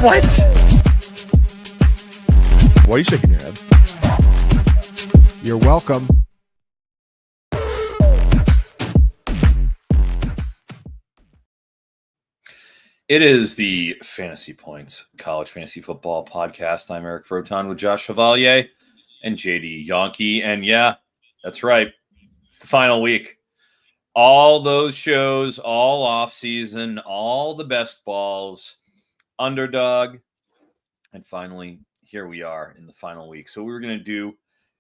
What? Why are you shaking your head? You're welcome. It is the Fantasy Points College Fantasy Football Podcast. I'm Eric Froton with Josh Chevalier and JD Yonke. And yeah, that's right. It's the final week. All those shows, all off season, all the best balls, underdog. And finally, here we are in the final week. So what we're going to do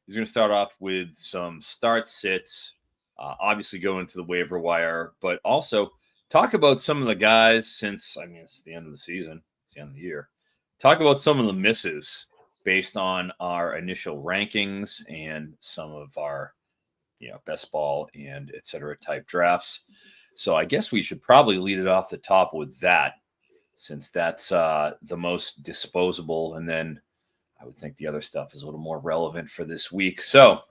is going to start off with some start sits, obviously go into the waiver wire, but also talk about some of the guys since, it's the end of the season. It's the end of the year. Talk about some of the misses based on our initial rankings and some of our, best ball and et cetera type drafts. So I guess we should probably lead it off the top with that, since that's the most disposable. And then I would think the other stuff is a little more relevant for this week. So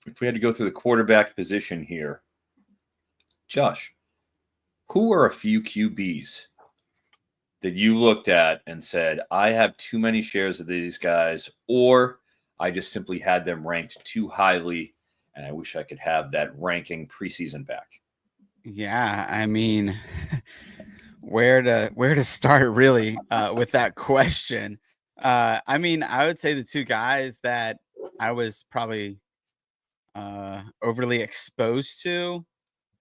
if we had to go through the quarterback position here, Josh, who are a few QBs that you looked at and said, I have too many shares of these guys, or I just simply had them ranked too highly, and I wish I could have that ranking preseason back? Yeah, where to start really with that question? I would say the two guys that I was probably overly exposed to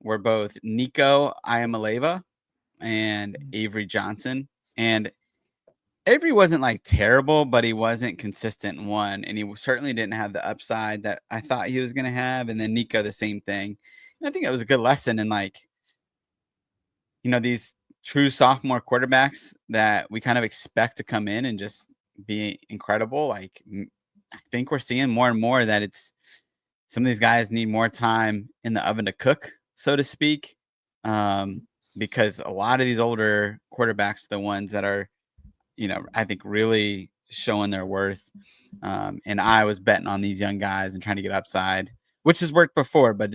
were both Nico Iamaleva and Avery Johnson. And Avery wasn't like terrible, but he wasn't consistent in one, and he certainly didn't have the upside that I thought he was going to have. And then Nico, the same thing. And I think it was a good lesson in these true sophomore quarterbacks that we kind of expect to come in and just be incredible. I think we're seeing more and more that it's some of these guys need more time in the oven to cook, so to speak, because a lot of these older quarterbacks are the ones that are, I think really showing their worth. And I was betting on these young guys and trying to get upside, which has worked before, but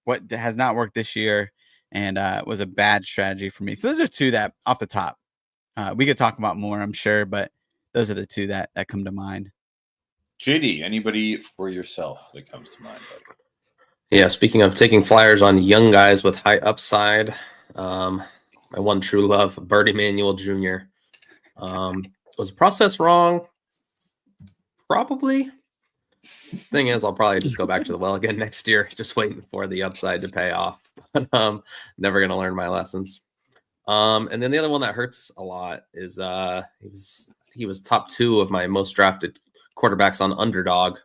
what has not worked this year. And it was a bad strategy for me. So those are two that off the top, we could talk about more, I'm sure, but those are the two that come to mind. JD, anybody for yourself that comes to mind, buddy? Yeah, speaking of taking flyers on young guys with high upside, my one true love, Birdie Manuel Jr. Was the process wrong? Probably. Thing is, I'll probably just go back to the well again next year, just waiting for the upside to pay off. Never going to learn my lessons. And then the other one that hurts a lot is he was top 2 of my most drafted quarterbacks on Underdog,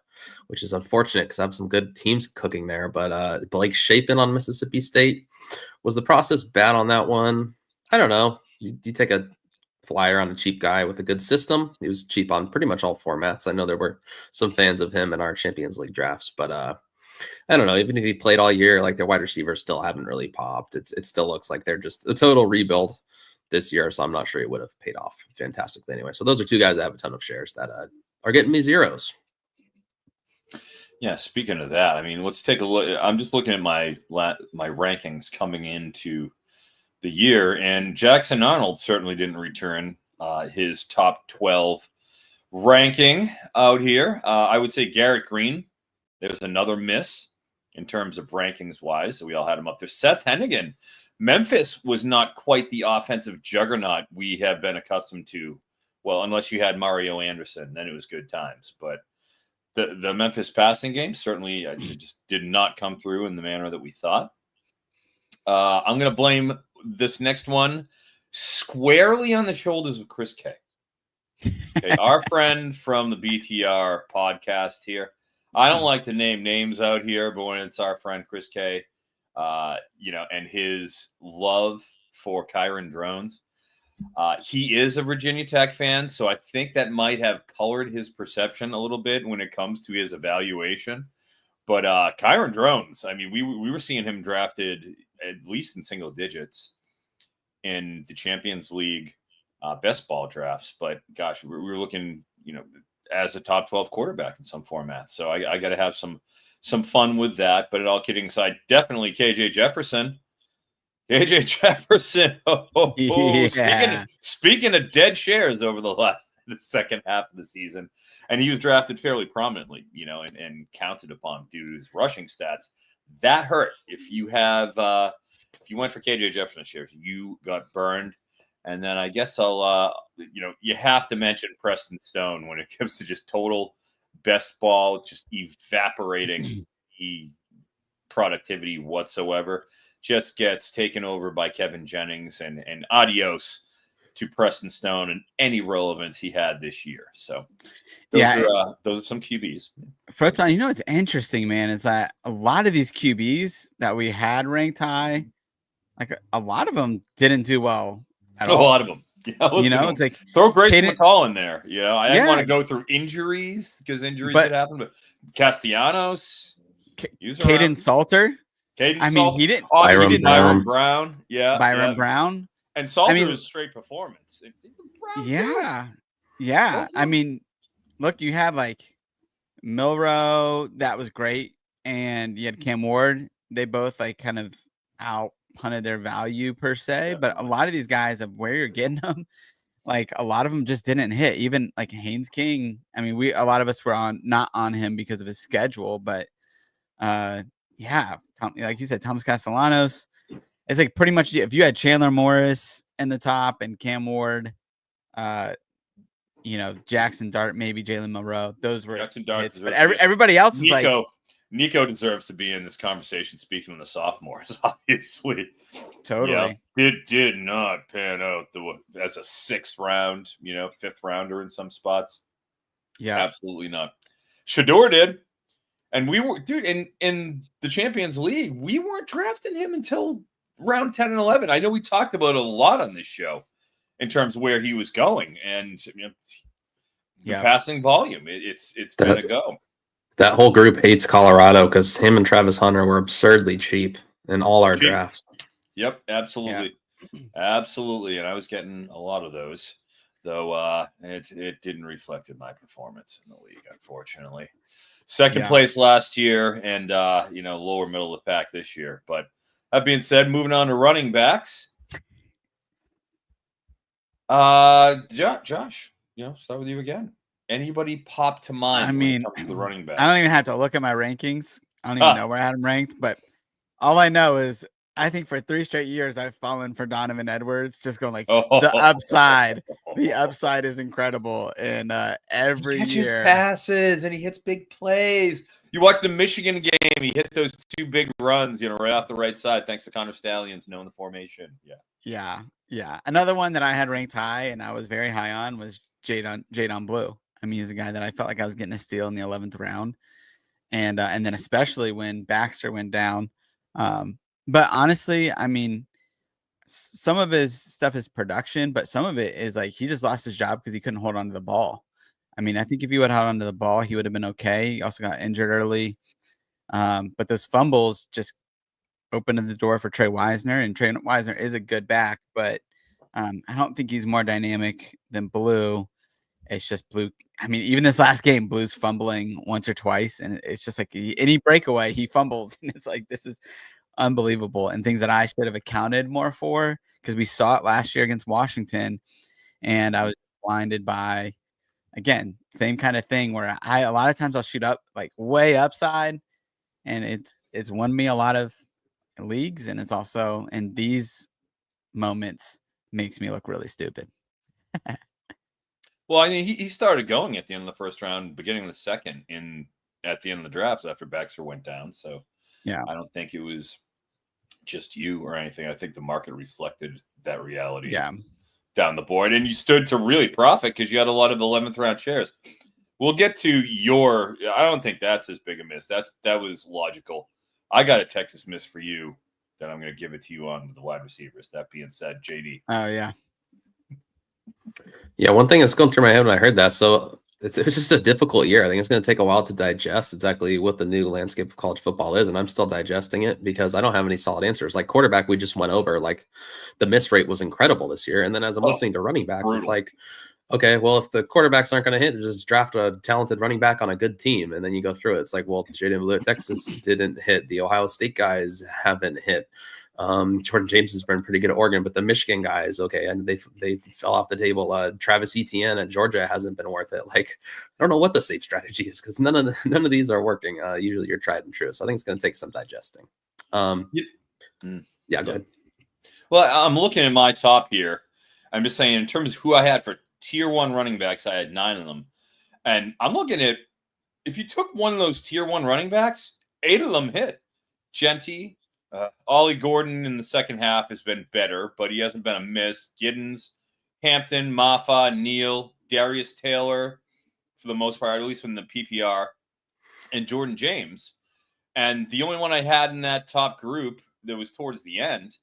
which is unfortunate because I have some good teams cooking there. But Blake Shapen on Mississippi State. Was the process bad on that one? I don't know. You take a flyer on a cheap guy with a good system. He was cheap on pretty much all formats. I know there were some fans of him in our Champions League drafts, but I don't know. Even if he played all year, like their wide receivers still haven't really popped. It still looks like they're just a total rebuild this year. So I'm not sure he would have paid off fantastically anyway. So those are two guys that have a ton of shares that are getting me zeros. Yeah, speaking of that, let's take a look. I'm just looking at my rankings coming into the year, and Jackson Arnold certainly didn't return his top 12 ranking out here. I would say Garrett Green, there's another miss in terms of rankings wise. So we all had him up there. Seth Hennigan, Memphis was not quite the offensive juggernaut we have been accustomed to. Well, unless you had Mario Anderson, then it was good times. But the Memphis passing game certainly just did not come through in the manner that we thought. I'm going to blame this next one squarely on the shoulders of Chris K. Okay, our friend from the BTR podcast here. I don't like to name names out here, but when it's our friend Chris K, and his love for Kyron Drones, he is a Virginia Tech fan, so I think that might have colored his perception a little bit when it comes to his evaluation. But Kyron Drones, we were seeing him drafted at least in single digits in the Champions League best ball drafts. But gosh, we were looking, as a top 12 quarterback in some formats. So I got to have some fun with that. But all kidding aside, definitely KJ Jefferson. KJ Jefferson. Yeah. Speaking of dead shares over the second half of the season, and he was drafted fairly prominently, and counted upon due to his rushing stats. That hurt. If you went for KJ Jefferson shares, you got burned. And then I guess you have to mention Preston Stone when it comes to just total best ball, just evaporating productivity whatsoever. Just gets taken over by Kevin Jennings, and adios to Preston Stone and any relevance he had this year. So those are some QBs. Froton, what's interesting, man, is that a lot of these QBs that we had ranked high, like a lot of them didn't do well at all. A lot of them. Yeah, it's like throw Grayson McCall in there. I didn't want to go through injuries because injuries had happened, but Castellanos, Caden Salter. He didn't. Byron Brown. Yeah. Byron Brown. And Salter was straight performance. Yeah. Look, you have like Milrow, that was great. And you had Cam Ward. They both like kind of out punted their value per se. Yeah. But a lot of these guys, of where you're getting them, like a lot of them just didn't hit. Even like Haynes King. A lot of us were not on him because of his schedule, but like you said, Thomas Castellanos. It's like pretty much if you had Chandler Morris in the top and Cam Ward, Jackson Dart, maybe Jalen Monroe. Those were Jackson Dart hits, but everybody else is like Nico deserves to be in this conversation. Speaking of the sophomores, obviously, totally, it did not pan out as a sixth round, fifth rounder in some spots. Yeah, absolutely not. Shador did. And we were, dude, in the Champions League, we weren't drafting him until round 10 and 11. I know we talked about it a lot on this show in terms of where he was going. And the passing volume, it's going to go. That whole group hates Colorado because him and Travis Hunter were absurdly cheap in all our drafts. Yep, absolutely. Yeah. Absolutely. And I was getting a lot of those, though it didn't reflect in my performance in the league, unfortunately. Second place last year and, lower middle of the pack this year. But that being said, moving on to running backs. Josh, start with you again. Anybody pop to mind when it comes to the running back? I don't even have to look at my rankings. I don't even know where I had them ranked. But all I know is I think for 3 straight years I've fallen for Donovan Edwards, just going like the upside. The upside is incredible, and every year he catches passes and he hits big plays. You watch the Michigan game; he hit those 2 big runs, right off the right side, thanks to Connor Stallions knowing the formation. Yeah. Another one that I had ranked high and I was very high on was Jadon Blue. He's a guy that I felt like I was getting a steal in the 11th round, and then especially when Baxter went down. But honestly, some of his stuff is production, but some of it is like he just lost his job because he couldn't hold on to the ball. I think if he would have held on to the ball, he would have been okay. He also got injured early. But those fumbles just opened the door for Trey Wisner, and Trey Wisner is a good back, but I don't think he's more dynamic than Blue. It's just Blue. Even this last game, Blue's fumbling once or twice, and it's just like any breakaway, he fumbles. And it's like, this is unbelievable, and things that I should have accounted more for because we saw it last year against Washington, and I was blinded by, again, same kind of thing where a lot of times I'll shoot up like way upside, and it's won me a lot of leagues, and it's also in these moments makes me look really stupid. Well, he started going at the end of the first round, beginning of the second, at the end of the drafts after Baxter went down. So yeah, I don't think it was just you or anything. I think the market reflected that reality down the board, and you stood to really profit because you had a lot of 11th round shares. We'll get to I don't think that's as big a miss. That was logical. I got a Texas miss for you that I'm going to give it to you on the wide receivers. That being said, JD. Oh yeah. Yeah, one thing that's going through my head when I heard that, so it was just a difficult year. I think it's going to take a while to digest exactly what the new landscape of college football is, and I'm still digesting it because I don't have any solid answers. Like quarterback, we just went over, like the miss rate was incredible this year, and then as I'm listening to running backs, brutal. It's like, okay, well, if the quarterbacks aren't going to hit, just draft a talented running back on a good team, and then you go through it. It's like, well, Jaden Blue at Texas didn't hit. The Ohio State guys haven't hit. Jordan James has been pretty good at Oregon, but the Michigan guys, okay, and they fell off the table. Travis Etienne at Georgia hasn't been worth it. Like, I don't know what the safe strategy is because none of these are working. Usually you're tried and true. So I think it's going to take some digesting. Yeah, go ahead. Well, I'm looking at my top here. I'm just saying in terms of who I had for tier 1 running backs, I had 9 of them. And I'm looking at, if you took one of those tier 1 running backs, 8 of them hit. Genty, Ollie Gordon in the second half has been better, but he hasn't been a miss. Giddens, Hampton, Maffa, Neal, Darius Taylor, for the most part, at least in the PPR, and Jordan James. And the only one I had in that top group that was towards the end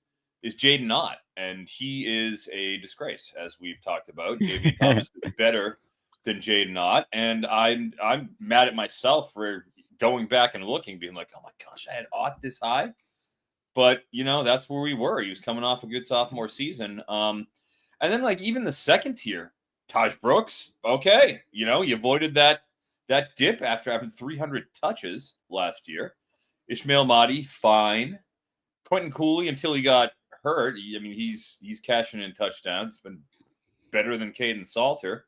is Jaden Ott, and he is a disgrace, as we've talked about. JV Thomas is better than Jaden Ott, and I'm mad at myself for going back and looking, being like, oh my gosh, I had Ott this high. But, that's where we were. He was coming off a good sophomore season. And then, like, even the second tier, Taj Brooks, okay. You avoided that dip after having 300 touches last year. Ishmael Mahdi, fine. Quentin Cooley, until he got hurt, he's cashing in touchdowns. It's been better than Caden Salter.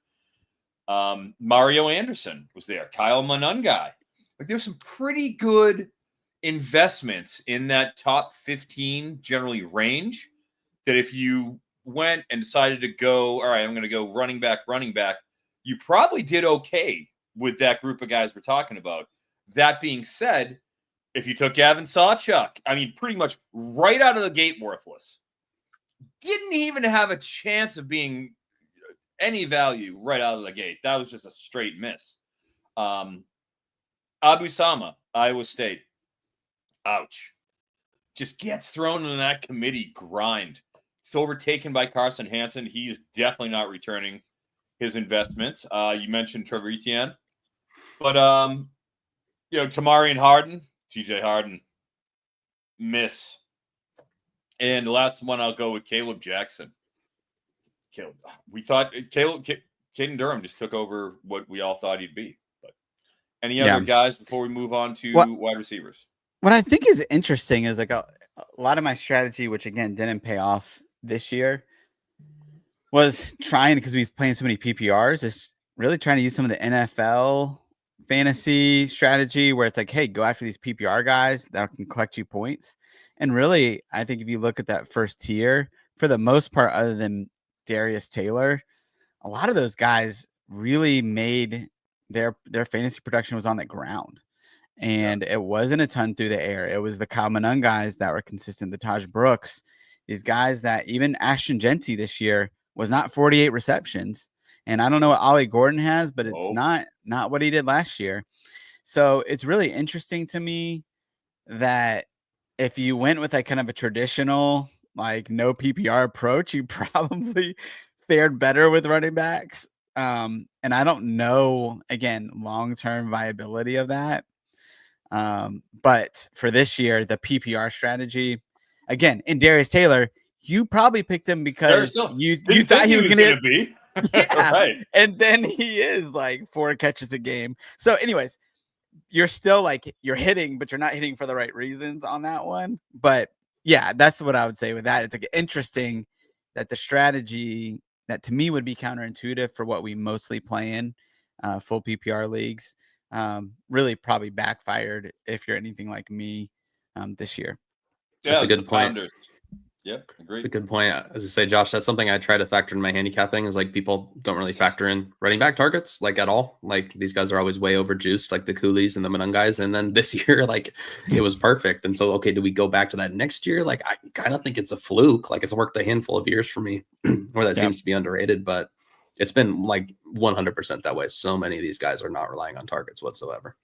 Mario Anderson was there. Kyle Monungai. Like, there's some pretty good investments in that top 15 generally range that if you went and decided to go, all right, I'm going to go running back, you probably did okay with that group of guys we're talking about. That being said, if you took Gavin Sawchuk, pretty much right out of the gate, worthless. Didn't even have a chance of being any value right out of the gate. That was just a straight miss. Abu Sama, Iowa State. Ouch. Just gets thrown in that committee grind. It's overtaken by Carson Hansen. He's definitely not returning his investments. You mentioned Trevor Etienne. But, Tamarian Harden, TJ Harden, miss. And the last one I'll go with Caleb Jackson. We thought Caden Durham just took over what we all thought he'd be. But any other guys before we move on to wide receivers? What I think is interesting is like a lot of my strategy, which again didn't pay off this year, was trying, because we've played so many PPRs, is really trying to use some of the NFL fantasy strategy where it's like, hey, go after these PPR guys that can collect you points. And really, I think if you look at that first tier, for the most part, other than Darius Taylor, a lot of those guys really made their fantasy production was on the ground. And it wasn't a ton through the air. It was the Kyle Manung guys that were consistent, the Taj Brooks, these guys that even Ashton Genty this year was not 48 receptions. And I don't know what Ollie Gordon has, but it's not what he did last year. So it's really interesting to me that if you went with like kind of a traditional, like no PPR approach, you probably fared better with running backs. And I don't know, again, long-term viability of that. But for this year, the PPR strategy, again, in Darius Taylor, you probably picked him because you thought he was going to be. Yeah. Right. And then he is like 4 catches a game. So anyways, you're still like, you're hitting, but you're not hitting for the right reasons on that one. But yeah, that's what I would say with that. It's like interesting that the strategy that to me would be counterintuitive for what we mostly play in full PPR leagues really probably backfired if you're anything like me this year. That's a good point. Yep, agreed. That's a good point. As I say, Josh, that's something I try to factor in my handicapping is like people don't really factor in running back targets like at all. Like these guys are always way overjuiced, like the Coolies and the Manung guys. And then this year, like it was perfect. And so, okay, do we go back to that next year? Like I kind of think it's a fluke. Like it's worked a handful of years for me where that seems to be underrated, but it's been like 100% that way. So many of these guys are not relying on targets whatsoever.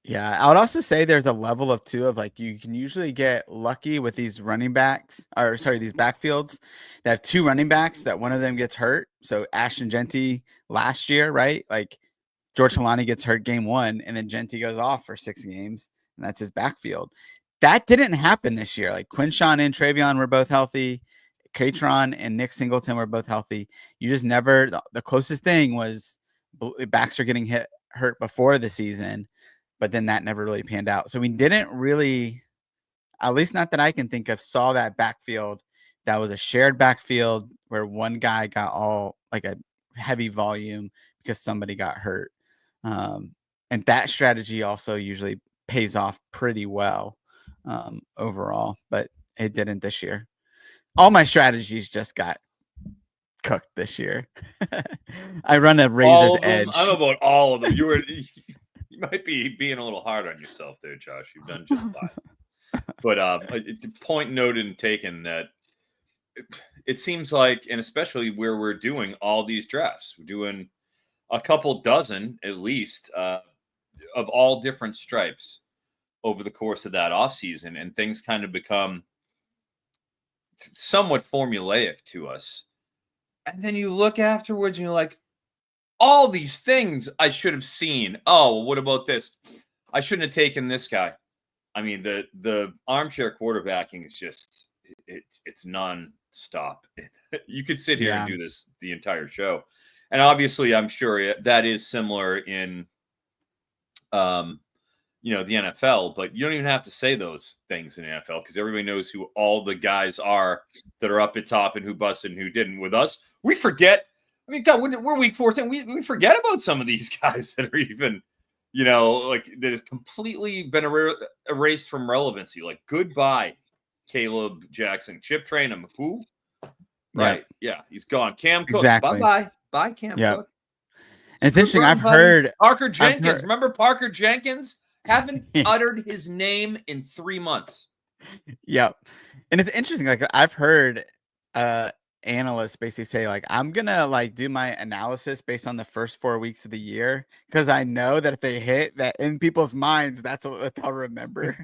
Yeah, I would also say there's a level of two of like you can usually get lucky with these running backs these backfields that have 2 running backs that one of them gets hurt. So Ashton Genty last year, right? Like George Kalani gets hurt game 1 and then Genty goes off for 6 games and that's his backfield. That didn't happen this year. Like Quinshawn and Travion were both healthy. Catron and Nick Singleton were both healthy. You just never, the closest thing was Baxter getting hurt before the season. But then that never really panned out. So we didn't really, at least not that I can think of, saw that backfield that was a shared backfield where one guy got all like a heavy volume because somebody got hurt. And that strategy also usually pays off pretty well overall, but it didn't this year. All my strategies just got cooked this year. I run a razor's edge. I don't know about all of them. You might be being a little hard on yourself there, Josh. You've done just fine. But point noted and taken that it seems like, and especially where we're doing all these drafts, we're doing a couple dozen at least of all different stripes over the course of that offseason, and things kind of become somewhat formulaic to us. And then you look afterwards and you're like, all these things I should have seen. Oh, what about this? I shouldn't have taken this guy. I mean, the armchair quarterbacking is just it's non-stop. You could sit here and do this the entire show. And obviously, I'm sure that is similar in the NFL, but you don't even have to say those things in the NFL because everybody knows who all the guys are that are up at top and who busted and who didn't. With us, we forget. I mean, God, we're week 14. We forget about some of these guys that are even, like that has completely been erased from relevancy. Like, goodbye, Caleb Jackson. Chip Trainum. Who? Right. Yeah, he's gone. Cam Cook. Exactly. Bye-bye. Bye, Cam Cook. And it's interesting. I've heard Parker Jenkins. Remember Parker Jenkins? Haven't uttered his name in 3 months. Yep. And it's interesting. Like, I've heard analysts basically say, like, I'm gonna like do my analysis based on the first 4 weeks of the year because I know that if they hit that in people's minds, that's what they'll remember.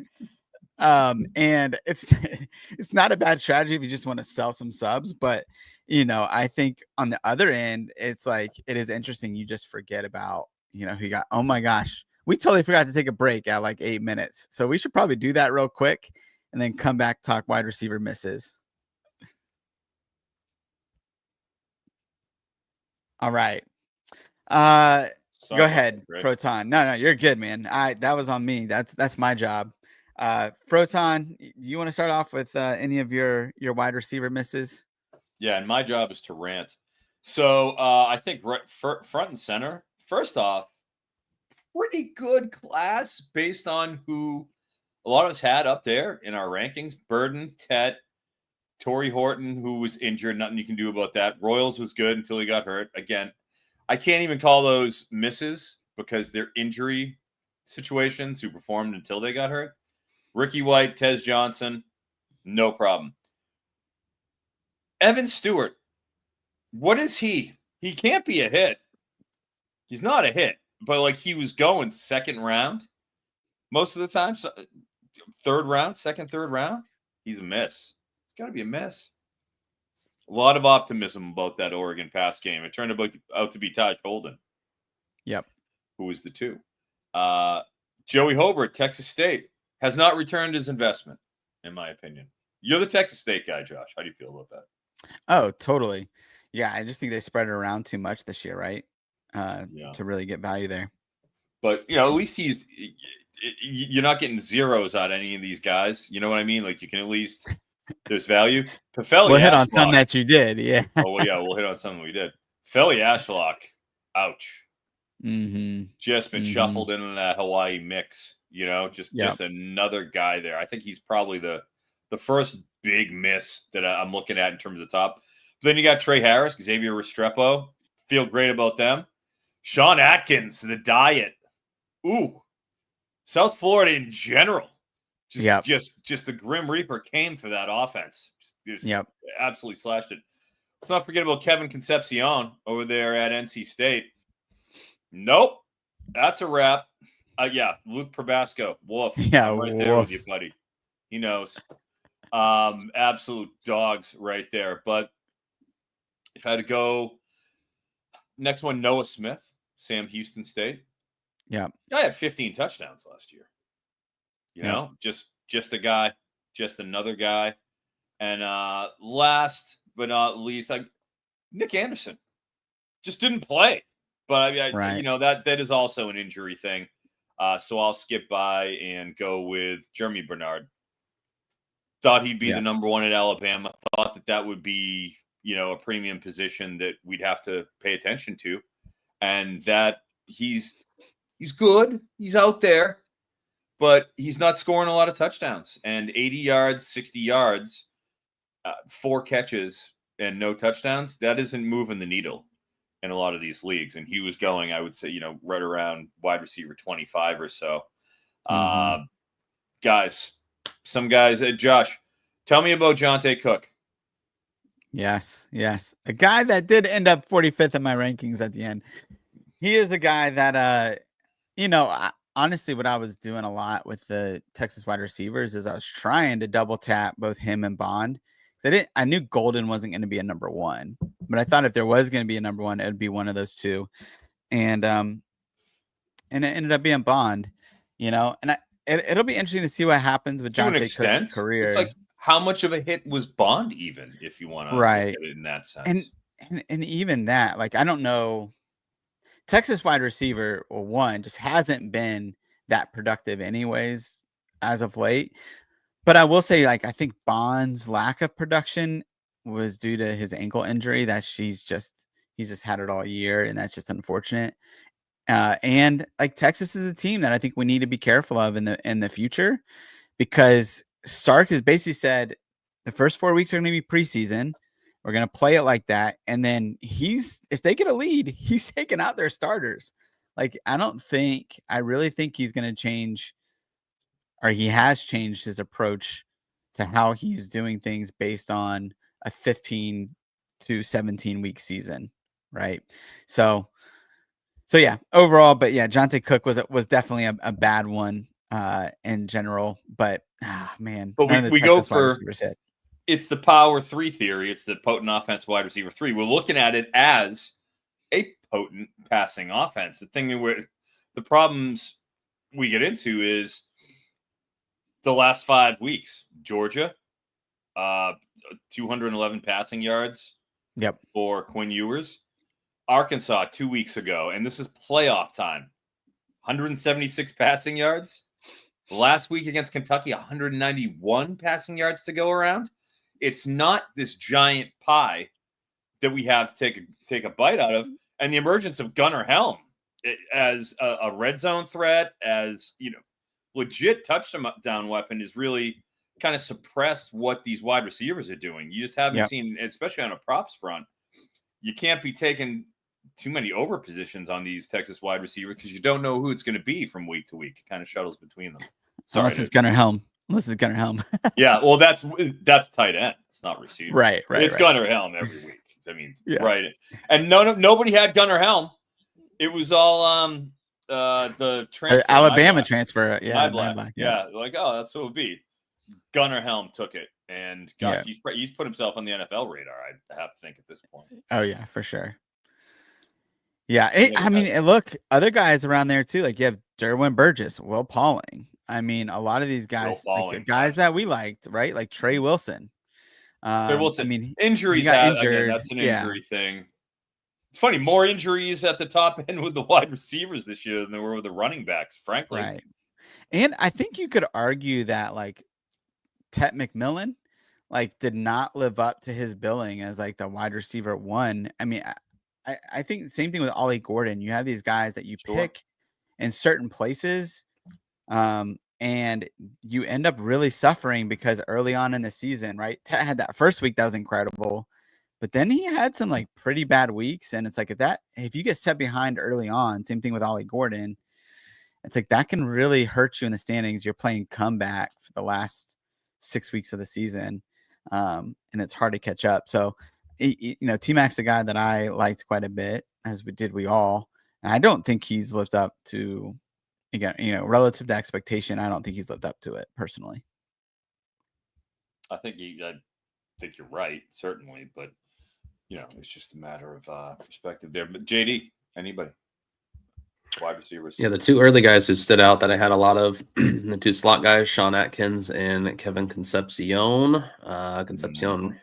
And it's not a bad strategy if you just want to sell some subs, but I think on the other end, it's like it is interesting. You just forget about who you got. Oh my gosh, we totally forgot to take a break at like 8 minutes, so we should probably do that real quick and then come back, talk wide receiver misses. All right. Go ahead, Proton. No, you're good, man. That was on me. That's my job. Proton, do you want to start off with any of your wide receiver misses? Yeah, and my job is to rant. So I think front and center, first off, pretty good class based on who a lot of us had up there in our rankings. Burden, Tet, Torrey Horton, who was injured. Nothing you can do about that. Royals was good until he got hurt. Again, I can't even call those misses because they're injury situations who performed until they got hurt. Ricky White, Tez Johnson, no problem. Evan Stewart, what is he? He can't be a hit. He's not a hit, but like he was going second round most of the time. So, third round, third round, he's a miss. It's got to be a miss. A lot of optimism about that Oregon pass game. It turned out to be Taj Holden. Yep. Who was the 2. Joey Hobart, Texas State, has not returned his investment, in my opinion. You're the Texas State guy, Josh. How do you feel about that? Oh, totally. Yeah, I just think they spread it around too much this year, right? To really get value there. But, at least you're not getting zeros out of any of these guys. You know what I mean? Like, you can at least, there's value. We'll hit on some that you did, yeah. Oh, well, yeah, we'll hit on some we did. Feli Ashlock, ouch. Mm-hmm. Just been shuffled into that Hawaii mix, just another guy there. I think he's probably the first big miss that I'm looking at in terms of top. But then you got Trey Harris, Xavier Restrepo. Feel great about them. Sean Atkins, the diet. Ooh. South Florida in general. Just the Grim Reaper came for that offense. Just absolutely slashed it. Let's not forget about Kevin Concepcion over there at NC State. Nope. That's a wrap. Luke Probasco. Woof. Yeah, I'm right there with you, buddy. He knows. Absolute dogs right there. But if I had to go, next one, Noah Smith, Sam Houston State. Yeah. Guy had 15 touchdowns last year. Just a guy, just another guy. And last but not least, Nick Anderson just didn't play. But that is also an injury thing. So I'll skip by and go with Jeremy Bernard. thought he'd be Yeah. the number one at Alabama. Thought that would be, a premium position that we'd have to pay attention to, and that he's good. He's out there, but he's not scoring a lot of touchdowns. And 80 yards, 60 yards, 4 catches, and no touchdowns, that isn't moving the needle in a lot of these leagues. And he was going, I would say, right around wide receiver 25 or so. Guys, some guys, Josh, tell me about Jonte Cook. Yes. A guy that did end up 45th in my rankings at the end. He is a guy that, honestly, what I was doing a lot with the Texas wide receivers is I was trying to double tap both him and Bond. I knew Golden wasn't going to be a number one, but I thought if there was going to be a number one, it would be one of those two. And it ended up being Bond, and it'll be interesting to see what happens with Jonte Cook's career. It's like, how much of a hit was Bond, even, if you want to look at it in that sense? And even that, like, I don't know. Texas wide receiver, one, just hasn't been that productive anyways as of late. But I will say, like, I think Bond's lack of production was due to his ankle injury that he's just had it all year, and that's just unfortunate. And like, Texas is a team that I think we need to be careful of in the future, because Sark has basically said the first 4 weeks are going to be preseason. We're going to play it like that. And then if they get a lead, he's taking out their starters. Like, I really think he's going to change, or he has changed his approach to how he's doing things based on a 15 to 17 week season. Right. So yeah, overall, but yeah, Jonte Cook was definitely a bad one in general, but man, but we go for hit. It's the power 3 theory. It's the potent offense wide receiver 3. We're looking at it as a potent passing offense. The thing where the problems we get into is the last 5 weeks. Georgia, 211 passing yards. Yep. For Quinn Ewers. Arkansas 2 weeks ago, and this is playoff time, 176 passing yards. Last week against Kentucky, 191 passing yards to go around. It's not this giant pie that we have to take a bite out of. And the emergence of Gunnar Helm as a red zone threat, as legit touchdown weapon, is really kind of suppressed what these wide receivers are doing. You just haven't seen, especially on a props front, you can't be taking too many over positions on these Texas wide receivers because you don't know who it's going to be from week to week. It kind of shuttles between them. Unless it's Gunnar Helm. Yeah, well, that's tight end. It's not receiver. Right. It's Gunnar Helm every week. I mean, right. And nobody had Gunnar Helm. It was all the transfer, Alabama transfer. Yeah, like, oh, that's who it would be. Gunnar Helm took it, and gosh, he's put himself on the NFL radar, I have to think, at this point. Oh yeah, for sure. Yeah, look, other guys around there too. Like, you have Derwin Burgess, Will Pauling. I mean, a lot of these guys, guys that we liked, right? Like Trey Wilson. Trey Wilson. I mean, injuries. Again, that's an injury thing. It's funny, more injuries at the top end with the wide receivers this year than there were with the running backs, frankly. Right. And I think you could argue that, like, Tet McMillan, like, did not live up to his billing as, like, the wide receiver 1. I mean, I think the same thing with Ollie Gordon. You have these guys that you pick in certain places, and you end up really suffering because early on in the season, right? Tet had that first week that was incredible, but then he had some, like, pretty bad weeks, and it's like, if you get set behind early on, same thing with Ollie Gordon, it's like that can really hurt you in the standings. You're playing comeback for the last 6 weeks of the season, and it's hard to catch up. So, T-Mac's a guy that I liked quite a bit, as we all. And I don't think he's lived up to, again, relative to expectation, I don't think he's lived up to it personally. I think you're right, certainly, but it's just a matter of perspective there. But JD, anybody? Wide receivers. Yeah, the 2 early guys who stood out that I had a lot of, the 2 slot guys, Sean Atkins and Kevin Concepcion. Concepcion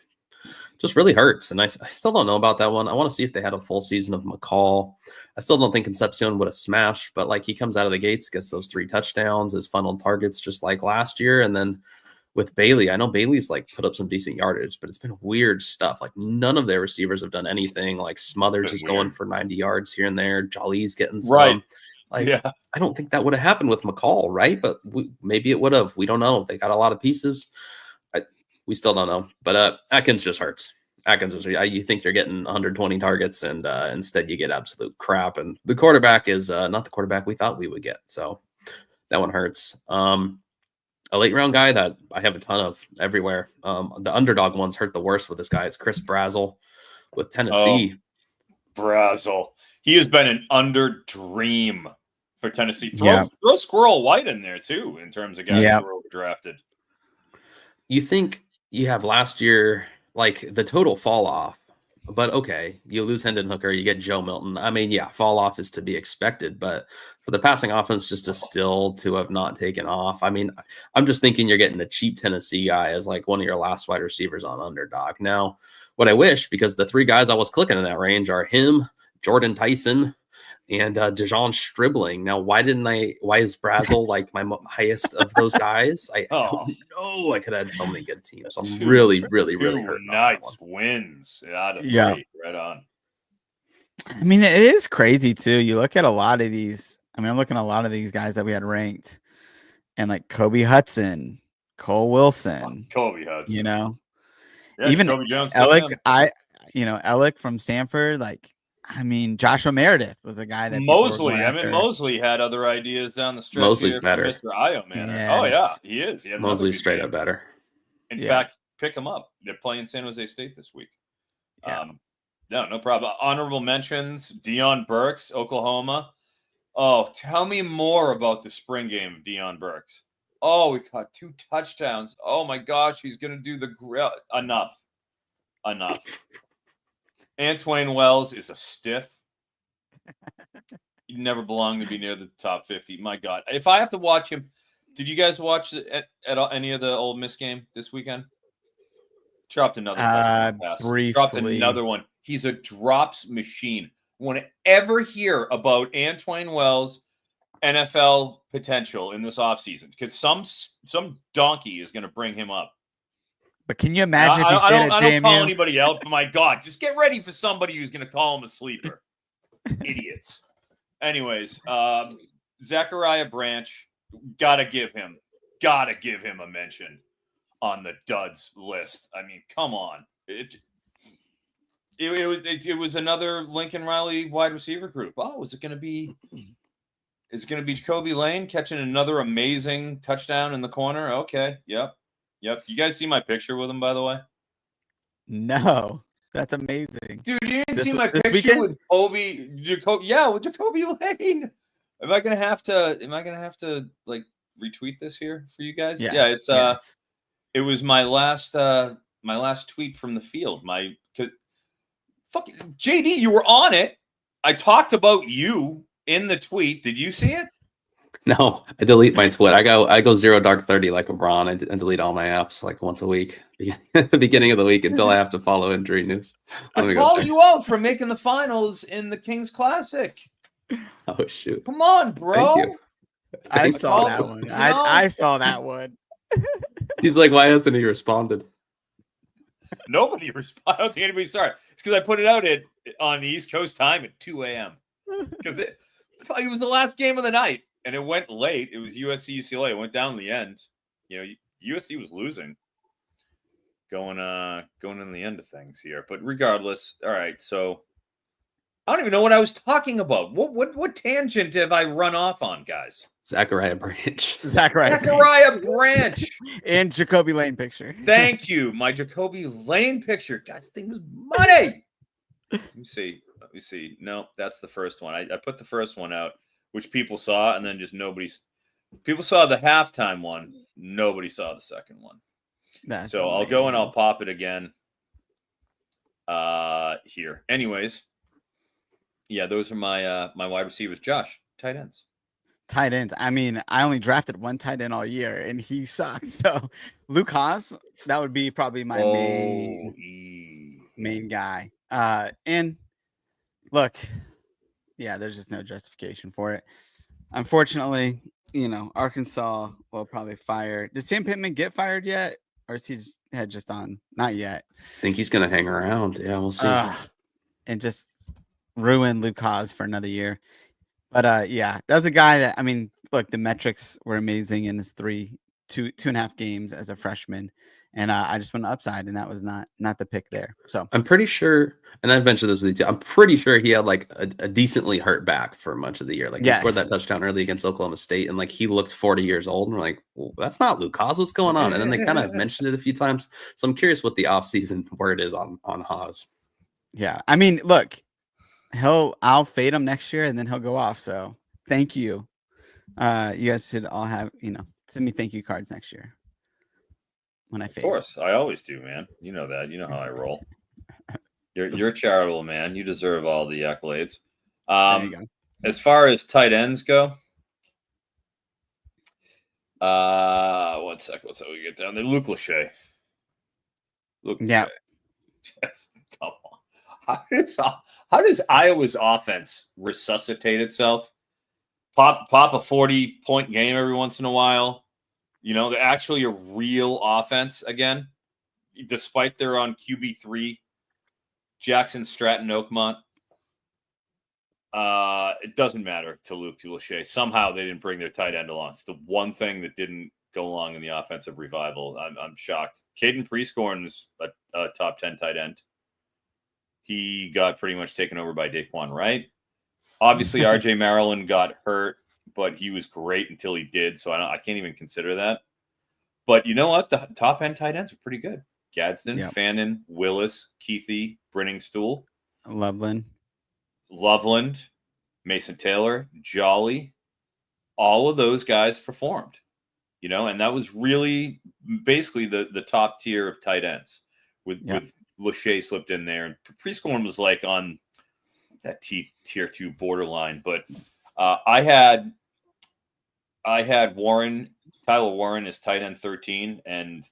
just really hurts, and I still don't know about that one. I want to see if they had a full season of McCall. I still don't think Concepcion would have smashed, but, like, he comes out of the gates, gets those 3 touchdowns, is funneled targets just like last year, and then with Bailey, I know Bailey's like put up some decent yardage, but it's been weird stuff. Like none of their receivers have done anything. Like Smothers is going for 90 yards here and there. Jolly's getting some. Right. Like, I don't think that would have happened with McCall, right? But maybe it would have. We don't know. They got a lot of pieces. We still don't know. But Atkins just hurts. You think you're getting 120 targets, and instead you get absolute crap. And the quarterback is not the quarterback we thought we would get. So that one hurts. A late round guy that I have a ton of everywhere. The underdog ones hurt the worst with this guy. It's Chris Brazel with Tennessee. Oh, Brazel. He has been an under dream for Tennessee. Throw Squirrel White in there too, in terms of guys who were overdrafted. You think you have last year, like the total fall off, but okay, you lose Hendon Hooker, you get Joe Milton. I mean, fall off is to be expected, but for the passing offense just to have not taken off. I mean, I'm just thinking you're getting a cheap Tennessee guy as like one of your last wide receivers on underdog. Now, what I wish, because the three guys I was clicking in that range are him, Jordan Tyson, and Dejon Stribling. Now, why is Brazel like my highest of those guys? I don't know. I could have had so many good teams. I'm really, really, really hurt. Nice wins out of three. Right on. I mean, it is crazy too. You look at a lot of these. I mean, I'm looking at a lot of these guys that we had ranked, and like Kobe Hudson, Cole Wilson, even Kobe Jones, Alec. Alec from Stanford, like. I mean, Joshua Meredith was a guy that Mosley. Mosley had other ideas down the stretch. Mosley's better. Mr. Io Manor. Yes. Oh yeah, he is. Mosley's straight up better. In fact, pick him up. They're playing San Jose State this week. No problem. Honorable mentions: Dion Burks, Oklahoma. Oh, tell me more about the spring game of Dion Burks. Oh, we caught 2 touchdowns. Oh my gosh, he's gonna do the enough. Antwain Wells is a stiff. He never belonged to be near the top 50. My God. If I have to watch him, did you guys watch at any of the Ole Miss game this weekend? Dropped another pass. Briefly. Dropped another one. He's a drops machine. Want to ever hear about Antwain Wells' NFL potential in this offseason? Because some donkey is going to bring him up. But can you imagine if he stayed at JMU? I don't call anybody else, but my God, just get ready for somebody who's going to call him a sleeper. Idiots. Anyways, Zachariah Branch, gotta give him a mention on the duds list. I mean, come on. It was another Lincoln Riley wide receiver group. Oh, is it going to be Jacoby Lane catching another amazing touchdown in the corner? Okay. Yep. You guys see my picture with him, by the way? No. That's amazing. Dude, you didn't see my picture with Jacoby? Yeah, with Jacoby Lane. Am I gonna have to like retweet this here for you guys? Yes, yeah, it's it was my last tweet from the field. Fucking JD, you were on it. I talked about you in the tweet. Did you see it? No, I delete my Twitter. I go 0 dark 30 like LeBron. I delete all my apps like once a week at the beginning of the week until I have to follow injury news. I call you out for making the finals in the Kings Classic. Oh shoot! Come on, bro. Thank you. I saw that one. I saw that one. He's like, why hasn't he responded? Nobody responded. I don't think anybody started. It's because I put it out on the East Coast time at 2 a.m. Because it was the last game of the night. And it went late. It was USC UCLA. It went down the end. USC was losing. Going in the end of things here. But regardless, all right. So I don't even know what I was talking about. What tangent have I run off on, guys? Zachariah Branch. Zachariah Branch. And Jacoby Lane picture. Thank you. My Jacoby Lane picture. God, this thing was money. Let me see. No, that's the first one. I put the first one out, which people saw, and then just people saw the halftime one. Nobody saw the second one. That's so amazing. I'll go and I'll pop it again here. Anyways, yeah, those are my wide receivers. Josh, tight ends. Tight ends. I mean, I only drafted one tight end all year, and he sucked. So Luke Haas, that would be probably my main guy. And look, yeah, there's just no justification for it. unfortunately, Arkansas will probably fire. Did Sam Pittman get fired yet? Or is he just on? Not yet. I think he's going to hang around. Yeah, we'll see. And just ruin Lucas for another year. But yeah, that's a guy that, look, the metrics were amazing in his two and a half games as a freshman. And I just went upside, and that was not the pick there. So I'm pretty sure, and I've mentioned this with you too, I'm pretty sure he had like a decently hurt back for much of the year. Like he scored that touchdown early against Oklahoma State, and like he looked 40 years old, and we're like, well, that's not Lucas. What's going on? And then they kind of mentioned it a few times. So I'm curious what the offseason word is on Haas. Yeah, look, I'll fade him next year, and then he'll go off. So thank you. You guys should all have send me thank you cards next year. When I fade. Of course, I always do, man. You know that. You know how I roll. You're charitable, man. You deserve all the accolades. As far as tight ends go, one sec. We get down there. Luke Lachey. Yeah. Just come on. How does Iowa's offense resuscitate itself? Pop a 40-point game every once in a while. They're actually a real offense again, despite they're on QB3, Jackson, Stratton, Oakmont. It doesn't matter to Luke Lachey. Somehow they didn't bring their tight end along. It's the one thing that didn't go along in the offensive revival. I'm shocked. Caden Prescorn was a top 10 tight end. He got pretty much taken over by Daquan Wright. Obviously, RJ Maryland got hurt, but he was great until he did, so I can't even consider that. But you know what? The top-end tight ends are pretty good. Gadsden, Fannin, Willis, Keithy, Brenningstool. Loveland, Mason Taylor, Jolly. All of those guys performed, and that was really basically the top tier of tight ends with Lachey slipped in there. And Prescorn was like on that tier 2 borderline, but I had Tyler Warren as tight end 13, and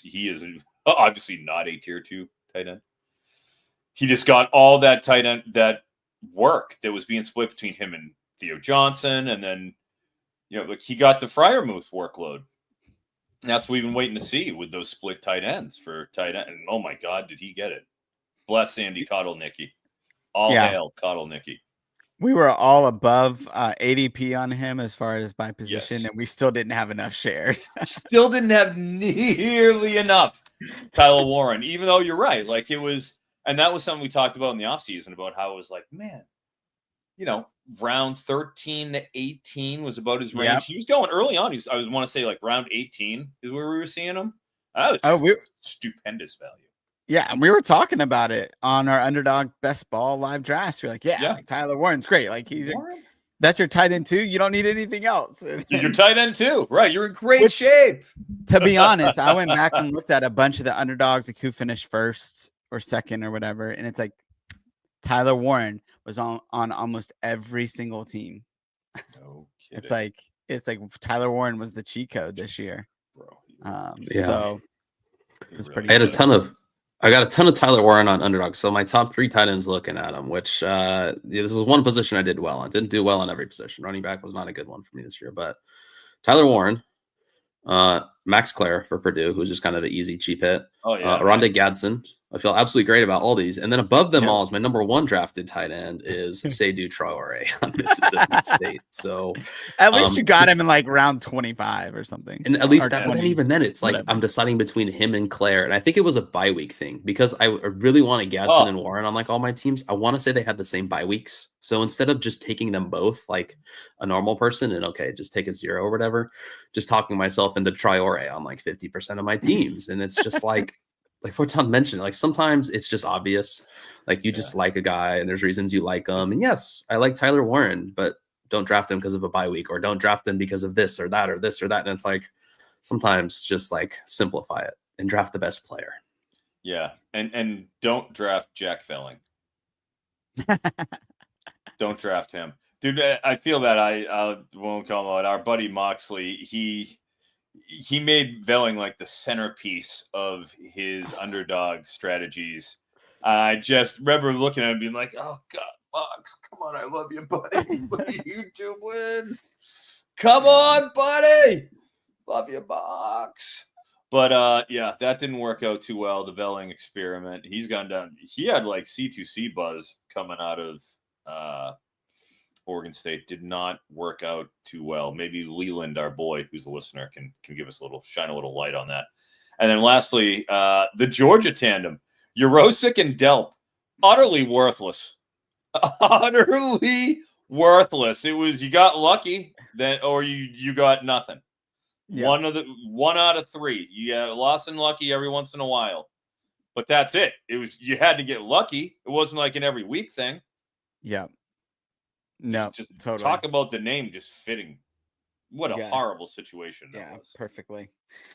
he is obviously not a tier 2 tight end. He just got all that tight end, that work that was being split between him and Theo Johnson, and then he got the Freiermuth workload. And that's what we've been waiting to see with those split tight ends for tight end. And oh my God, did he get it? Bless Sandy Coddle-Nicky. All hail Coddle-Nicky. We were all above ADP on him as far as by position, and we still didn't have enough shares. Still didn't have nearly enough Tyler Warren, even though you're right. Like it was, and that was something we talked about in the offseason about how it was like, man, round 13 to 18 was about his range. Yep. He was going early on. I want to say like round 18 is where we were seeing him. That was stupendous value. Yeah, and we were talking about it on our Underdog Best Ball live drafts. We're like, like Tyler Warren's great. Like that's your tight end too. You don't need anything else. Your tight end too, right? You're in great shape. To be honest, I went back and looked at a bunch of the underdogs, like who finished first or second or whatever, and it's like Tyler Warren was on almost every single team. No kidding. It's like Tyler Warren was the cheat code this year. Bro. So it was pretty. I got a ton of Tyler Warren on Underdog. So my top 3 tight ends looking at him, which this was one position I did well on. Didn't do well on every position. Running back was not a good one for me this year, but Tyler Warren, Max Clare for Purdue, who's just kind of an easy cheap hit. Aronde Gadsden. I feel absolutely great about all these. And then above them all is my number 1 drafted tight end is Seydou Traore on Mississippi State. So at least you got him in like round 25 or something. And at least that, but even then it's like I'm deciding between him and Claire. And I think it was a bye week thing because I really wanted Gadsden and Warren on like all my teams. I want to say they had the same bye weeks. So instead of just taking them both like a normal person and just take a 0 or whatever, just talking myself into Traore on like 50% of my teams. And it's just like Fortan mentioned, like sometimes it's just obvious. Like you just like a guy and there's reasons you like him. And yes, I like Tyler Warren, but don't draft him because of a bye week or don't draft him because of this or that or this or that. And it's like sometimes just like simplify it and draft the best player. Yeah. And don't draft Jack Felling. Don't draft him. Dude, I feel that I won't call him out. Our buddy Moxley, he made Velling like the centerpiece of his underdog strategies. I just remember looking at him being like, oh God, bucks. Come on, I love you, buddy. What are you doing? Come on, buddy. Love you, bucks. But yeah, that didn't work out too well. The Velling experiment. He's gone down. He had like C2C buzz coming out of Oregon State. Did not work out too well. Maybe Leland, our boy, who's a listener, can give us shine a little light on that. And then lastly, the Georgia tandem, Urosic and Delp, utterly worthless. Utterly worthless. It was you got lucky that, or you got nothing. Yeah. One out of three. You got lost and lucky every once in a while, but that's it. It was you had to get lucky. It wasn't like an every week thing. Yeah. No, just totally. Talk about the name just fitting. What a horrible situation that was. Perfectly.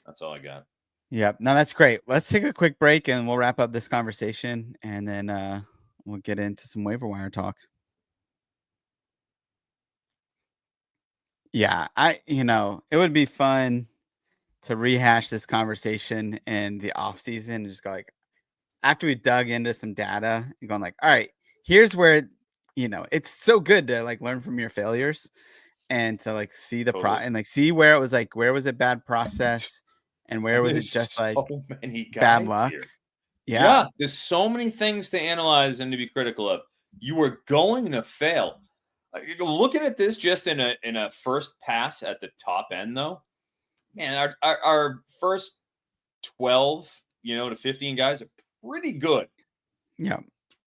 That's all I got. Yep. No, that's great. Let's take a quick break and we'll wrap up this conversation, and then we'll get into some waiver wire talk. Yeah, it would be fun to rehash this conversation in the off season and just go like, after we dug into some data and going like, all right, here's where, it's so good to like learn from your failures and to like see the and like see where it was like, where was it bad process and where was it just like bad luck? Yeah. There's so many things to analyze and to be critical of. You were going to fail. Looking at this just in a first pass at the top end, though, man, our first 12, to 15 guys are pretty good. Yeah,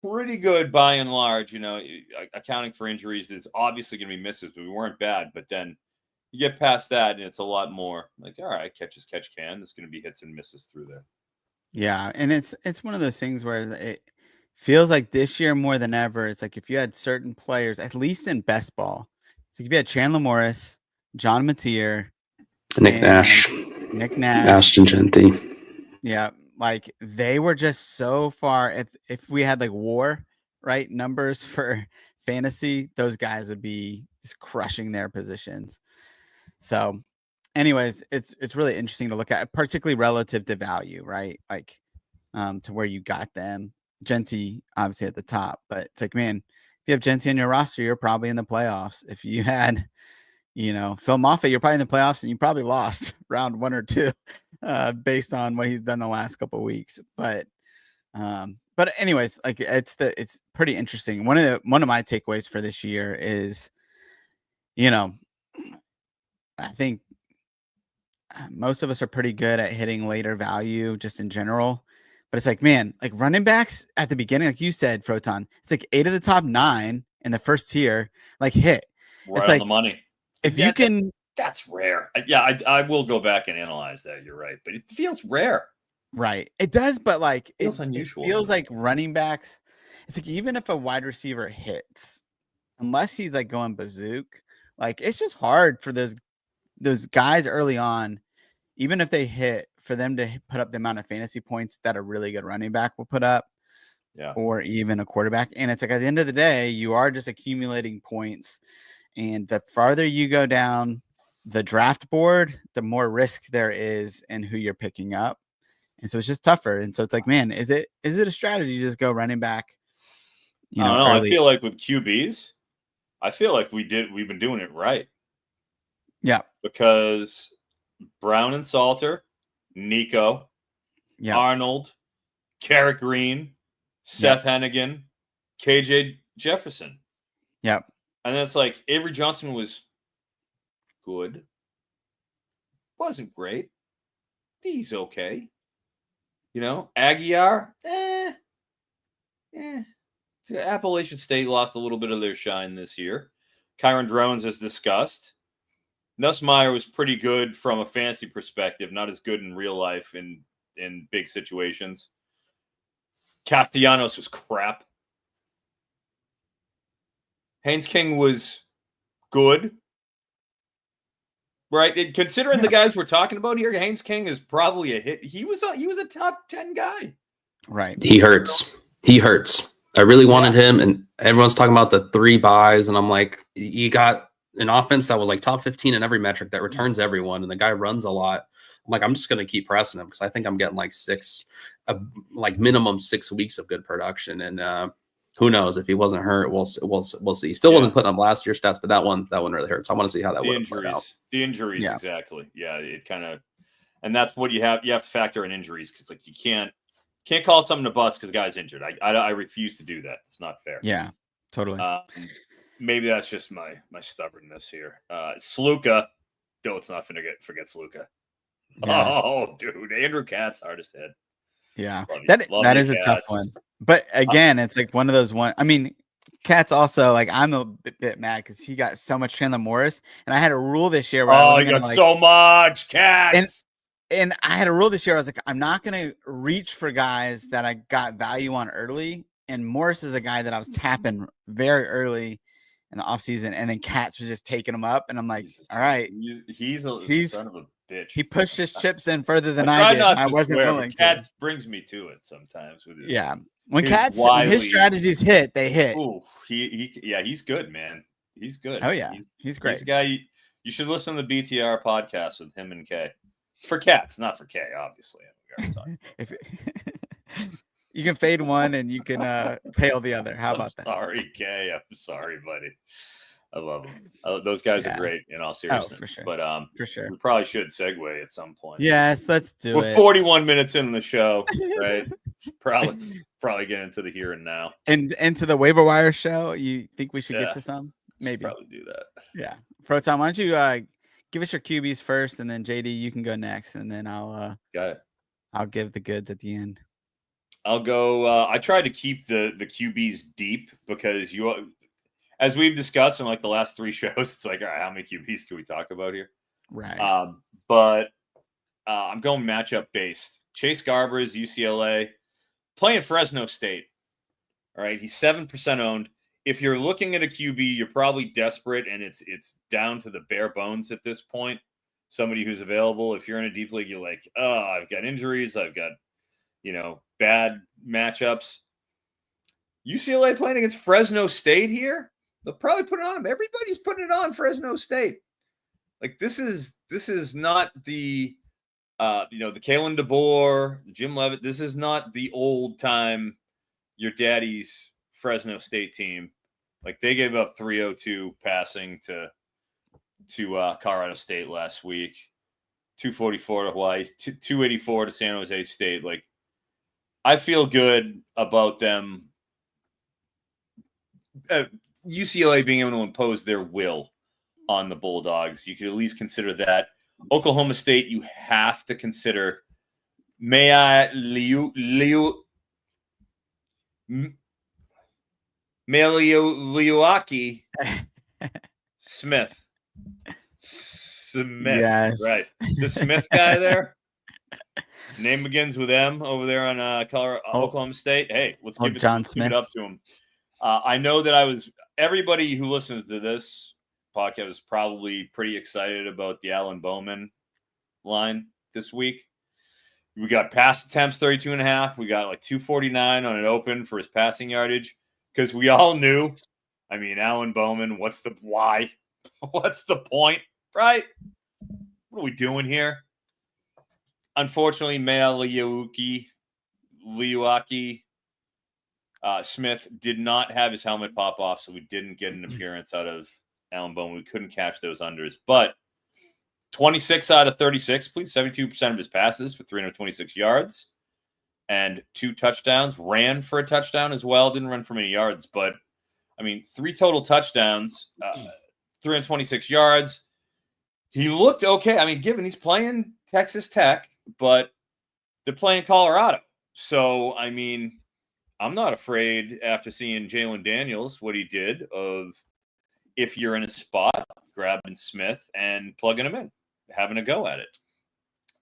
pretty good by and large. Accounting for injuries, there's obviously going to be misses, but we weren't bad. But then you get past that, and it's a lot more like, all right, catch can. There's going to be hits and misses through there. Yeah, and it's one of those things where it feels like this year more than ever, it's like if you had certain players, at least in best ball, it's like if you had Chandler Morris, John Mateer, Nick Nash, Ashton Genty. Yeah, like they were just so far. If we had like WAR, right, numbers for fantasy, those guys would be just crushing their positions. So anyways, it's really interesting to look at, particularly relative to value, right? Like to where you got them. Genty obviously at the top, but it's like, man, if you have Genty on your roster, you're probably in the playoffs. If you had, Phil Moffitt, you're probably in the playoffs and you probably lost round 1 or 2 based on what he's done the last couple of weeks. But anyways, like it's pretty interesting. One of my takeaways for this year is, I think most of us are pretty good at hitting later value just in general. But it's like, man, like running backs at the beginning, like you said, Froton, it's like 8 of the top 9 in the first tier, like hit. Right it's on like, the money. If you can, that's rare. Yeah, I will go back and analyze that. You're right, but it feels rare. Right, it does, but like it feels unusual. It feels like running backs. It's like even if a wide receiver hits, unless he's like going bazook, like it's just hard for those guys early on. Even if they hit, for them to put up the amount of fantasy points that a really good running back will put up, or even a quarterback. And it's like at the end of the day, you are just accumulating points. And the farther you go down the draft board, the more risk there is in who you're picking up. And so it's just tougher. And so it's like, man, is it a strategy to just go running back? I don't know. I feel like with QBs, I feel like we've been doing it right. Yeah. Because Brown and Salter, Nico, Arnold, Carrick Green, Seth Hennigan, KJ Jefferson. Yep. And then it's like Avery Johnson was good. Wasn't great. He's okay. Aguiar, Appalachian State lost a little bit of their shine this year. Kyron Drones, as discussed. Nussmeier was pretty good from a fantasy perspective, not as good in real life in big situations. Castellanos was crap. Haynes King was good. Right? Considering the guys we're talking about here, Haynes King is probably a hit. He was a top 10 guy. Right. He hurts. I really wanted him, and everyone's talking about the 3 buys, and I'm like, you got an offense that was like top 15 in every metric that returns everyone, and the guy runs a lot. I'm like, I'm just going to keep pressing him because I think I'm getting like minimum 6 weeks of good production. And who knows if he wasn't hurt? We'll see. He still wasn't putting up last year's stats, but that one really hurts. I want to see how that would have played out. The injuries, exactly. Yeah, it kind of, and that's what you have to factor in injuries because like you can't call something a bust because the guy's injured. I refuse to do that. It's not fair. Yeah, totally. Maybe that's just my stubbornness here. Sluka, no, it's not forget Sluka. Yeah. Oh, dude, Andrew Katz, hardest hit. Yeah, that is a tough one. But again, it's like one of those one. I mean, Katz also like I'm a bit mad because he got so much Chandler Morris, and I had a rule this year. Where he got so much Katz. And I had a rule this year. I was like, I'm not gonna reach for guys that I got value on early. And Morris is a guy that I was tapping very early in the offseason, and then Katz was just taking him up, and I'm like, all right, he's son of a bitch. He pushed his chips in further than I did. I wasn't willing to. Katz brings me to it sometimes. With his, when his strategies hit, they hit. Ooh, he's good, man. He's good. Oh yeah, he's great. He's a guy you should listen to the BTR podcast with him and Kay. For Katz, not for Kay, obviously. You can fade one and you can tail the other. How about that? Sorry, Kay. I'm sorry, buddy. I love them. Those guys are great in all seriousness. Oh, for sure. But for sure, we probably should segue at some point. Yes, let's do it. We're 41 minutes in the show, right? probably get into the here and now. And into the waiver wire show. You think we should get to some? Maybe. Probably do that. Yeah. Proton, why don't you give us your QBs first, and then JD, you can go next, and then I'll give the goods at the end. I'll go. I tried to keep the QBs deep because as we've discussed in like the last 3 shows, it's like, all right, how many QBs can we talk about here? Right. But I'm going matchup based. Chase Garbers, UCLA, playing Fresno State. All right, he's 7% owned. If you're looking at a QB, you're probably desperate, and it's down to the bare bones at this point. Somebody who's available. If you're in a deep league, you're like, oh, I've got injuries, I've got bad matchups. UCLA playing against Fresno State here. They'll probably put it on him. Everybody's putting it on Fresno State. Like this is not the the Kalen DeBoer, Jim Levitt. This is not the old time your daddy's Fresno State team. Like they gave up 302 passing to Colorado State last week, 244 to Hawaii, 284 to San Jose State. Like I feel good about them. UCLA being able to impose their will on the Bulldogs. You could at least consider that. Oklahoma State, you have to consider Meliuaki Smith. Yes. Right. The Smith guy there. Name begins with M over there on Oklahoma State. Hey, let's give it up to him. I know that everybody who listens to this podcast was probably pretty excited about the Alan Bowman line this week. We got pass attempts 32.5. We got like 249 on an open for his passing yardage because we all knew. I mean, Alan Bowman, what's the why? What's the point, right? What are we doing here? Unfortunately, Meliuaki Smith did not have his helmet pop off, so we didn't get an appearance out of Alan Bowman. We couldn't catch those unders, but 26 out of 36, please, 72% of his passes for 326 yards and 2 touchdowns. Ran for a touchdown as well. Didn't run for many yards, but I mean, 3 total touchdowns, 326 yards. He looked okay. I mean, given he's playing Texas Tech, but they're playing Colorado. So, I mean, I'm not afraid after seeing Jalen Daniels, what he did of if you're in a spot, grabbing Smith and plugging him in, having a go at it.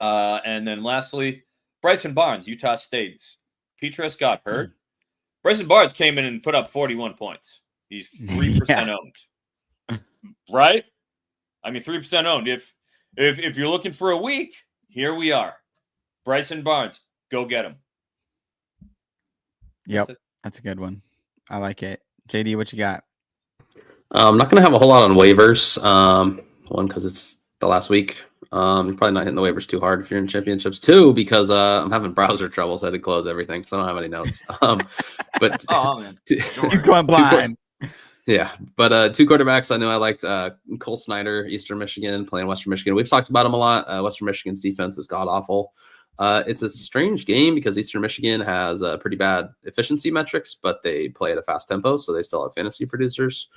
And then lastly, Bryson Barnes, Utah State's. Petras got hurt. Bryson Barnes came in and put up 41 points. He's 3% owned. Right? I mean, 3% owned. If you're looking for a week, here we are. Bryson Barnes, go get him. Yep, that's a good one. I like it. JD, what you got? I'm not going to have a whole lot on waivers. One, because it's the last week. You're probably not hitting the waivers too hard if you're in championships too, because I'm having browser trouble, so I had to close everything, so I don't have any notes. But Oh man, He's going blind. yeah, but two quarterbacks I know I liked. Cole Snyder, Eastern Michigan, playing Western Michigan. We've talked about him a lot. Western Michigan's defense is god awful. It's a strange game because Eastern Michigan has pretty bad efficiency metrics, but they play at a fast tempo, so they still have fantasy producers.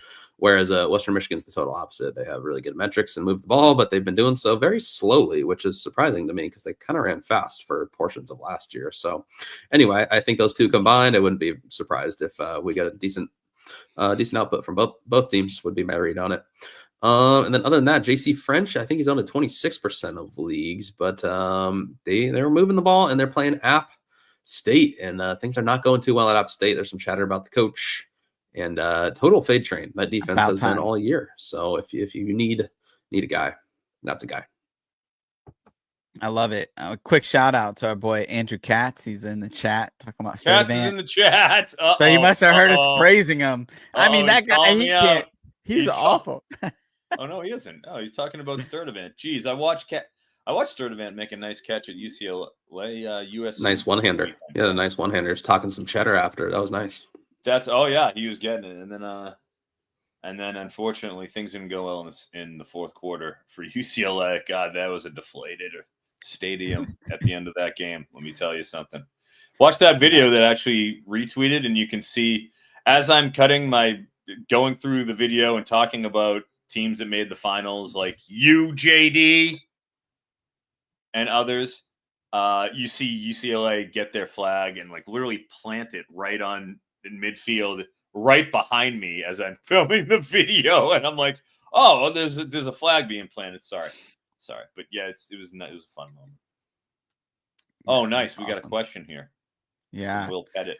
Whereas Western Michigan's the total opposite. They have really good metrics and move the ball, but they've been doing so very slowly, which is surprising to me because they kind of ran fast for portions of last year. So anyway, I think those two combined, I wouldn't be surprised if we get a decent output from both teams would be my read on it. And then other than that, JC French, I think he's on at 26% of leagues, but they're moving the ball and they're playing App State, and things are not going too well at App State. There's some chatter about the coach and total fade train that defense has been all year. So if you need a guy, that's a guy. I love it. A quick shout out to our boy Andrew Katz. He's in the chat talking about Katz is in the chat. So you must have heard us praising him. I mean, that guy, he can't. He's awful. Oh no, he isn't. Oh, he's talking about Sturdivant. Jeez, I watched Sturdivant make a nice catch at UCLA. USC. Nice one-hander. Yeah, a nice one-hander. He's talking some cheddar after. That was nice. Yeah, he was getting it, and then unfortunately things didn't go well in the fourth quarter for UCLA. God, that was a deflated stadium at the end of that game. Let me tell you something. Watch that video that actually retweeted, and you can see as I'm going through the video and talking about teams that made the finals, like JD, and others. You see UCLA get their flag and literally plant it right in midfield, right behind me as I'm filming the video, and I'm like, "Oh, there's a flag being planted." Sorry, but yeah, it was a fun moment. Oh, nice. We got a question here. Yeah, Will Pettit.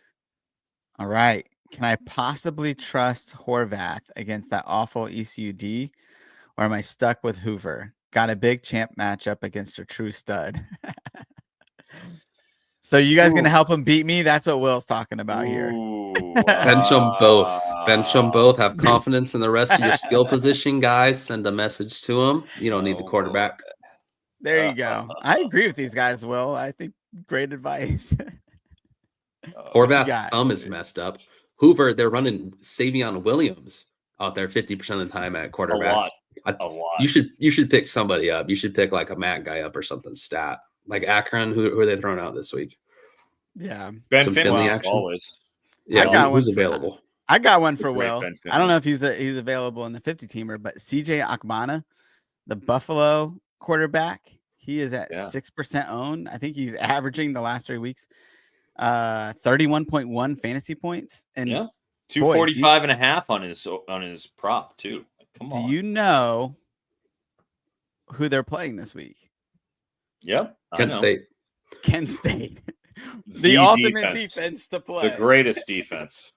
All right. Can I possibly trust Horvath against that awful ECUD, or am I stuck with Hoover? Got a big champ matchup against a true stud. So you guys going to help him beat me? That's what Will's talking about here. Bench them both. Bench them both. Have confidence in the rest of your skill position, guys. Send a message to them. You don't need the quarterback. There you go. I agree with these guys, Will. I think great advice. Horvath's thumb is messed up. Hoover, they're running Savion Williams out there 50% of the time at quarterback. A lot. You should pick somebody up. You should pick like a Matt guy up or something stat. Like Akron, who are they throwing out this week? Yeah. Ben Finley always. Yeah, who's available? I got one for Will. I don't know if he's available in the 50-teamer, but CJ Akbana, the Buffalo quarterback, he is at 6% owned. I think he's averaging the last 3 weeks 31.1 fantasy points, and 245 and a half on his prop too. Come on. Do you know who they're playing this week? Yep. Kent State. The ultimate defense to play. The greatest defense.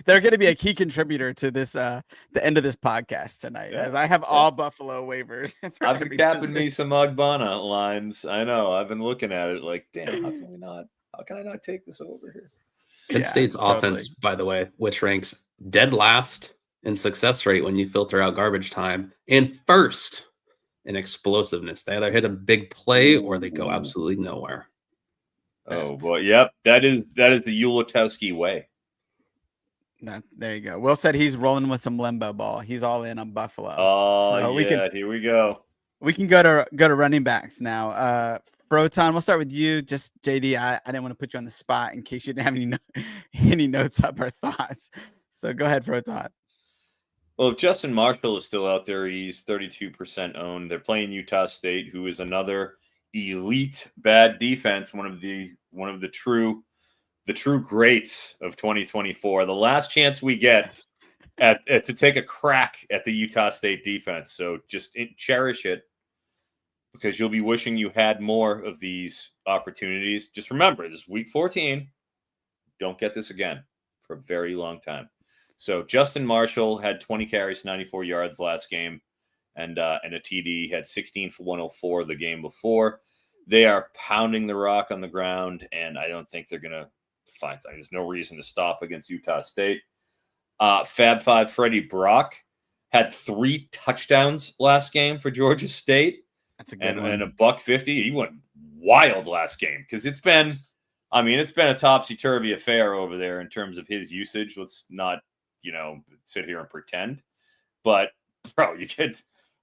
They're going to be a key contributor to this the end of this podcast tonight, as I have all Buffalo waivers. I've been capping me some Agbana lines. I know. I've been looking at it like, damn, how can I not take this over here? Kent State's offense, by the way, which ranks dead last in success rate when you filter out garbage time, and first in explosiveness. They either hit a big play or they go absolutely nowhere. Oh boy, yep. That is the Ulatowski way. There you go. Will said he's rolling with some limbo ball. He's all in on Buffalo. Oh, so here we go. We can go to running backs now. Proton, we'll start with you. Just JD, I didn't want to put you on the spot in case you didn't have any notes up or thoughts. So go ahead, Proton. Well, if Justin Marshall is still out there, he's 32% owned. They're playing Utah State, who is another elite bad defense, one of the true greats of 2024. The last chance we get to take a crack at the Utah State defense. So just cherish it, because you'll be wishing you had more of these opportunities. Just remember, this is week 14. Don't get this again for a very long time. So Justin Marshall had 20 carries, 94 yards last game, and a TD. He had 16 for 104 the game before. They are pounding the rock on the ground, and I don't think they're going to find that. There's no reason to stop against Utah State. Fab Five Freddie Brock had 3 touchdowns last game for Georgia State. That's a good one. And a $150. He went wild last game because it's been a topsy-turvy affair over there in terms of his usage. Let's not, sit here and pretend. But, bro, you get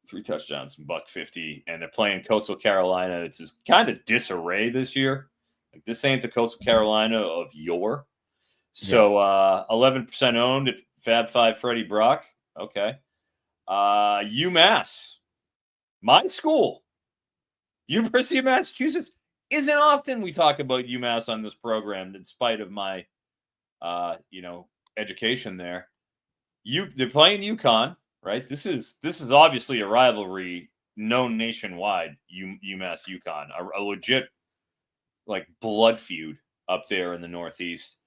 3 touchdowns from $150, and they're playing Coastal Carolina. It's this kind of disarray this year. Like, this ain't the Coastal Carolina of yore. So 11% owned at Fab 5 Freddie Brock. Okay. UMass, my school, University of Massachusetts. Isn't often we talk about UMass on this program, in spite of my, education there. They're playing UConn, right? This is obviously a rivalry known nationwide. UMass UConn, a legit like blood feud up there in the Northeast.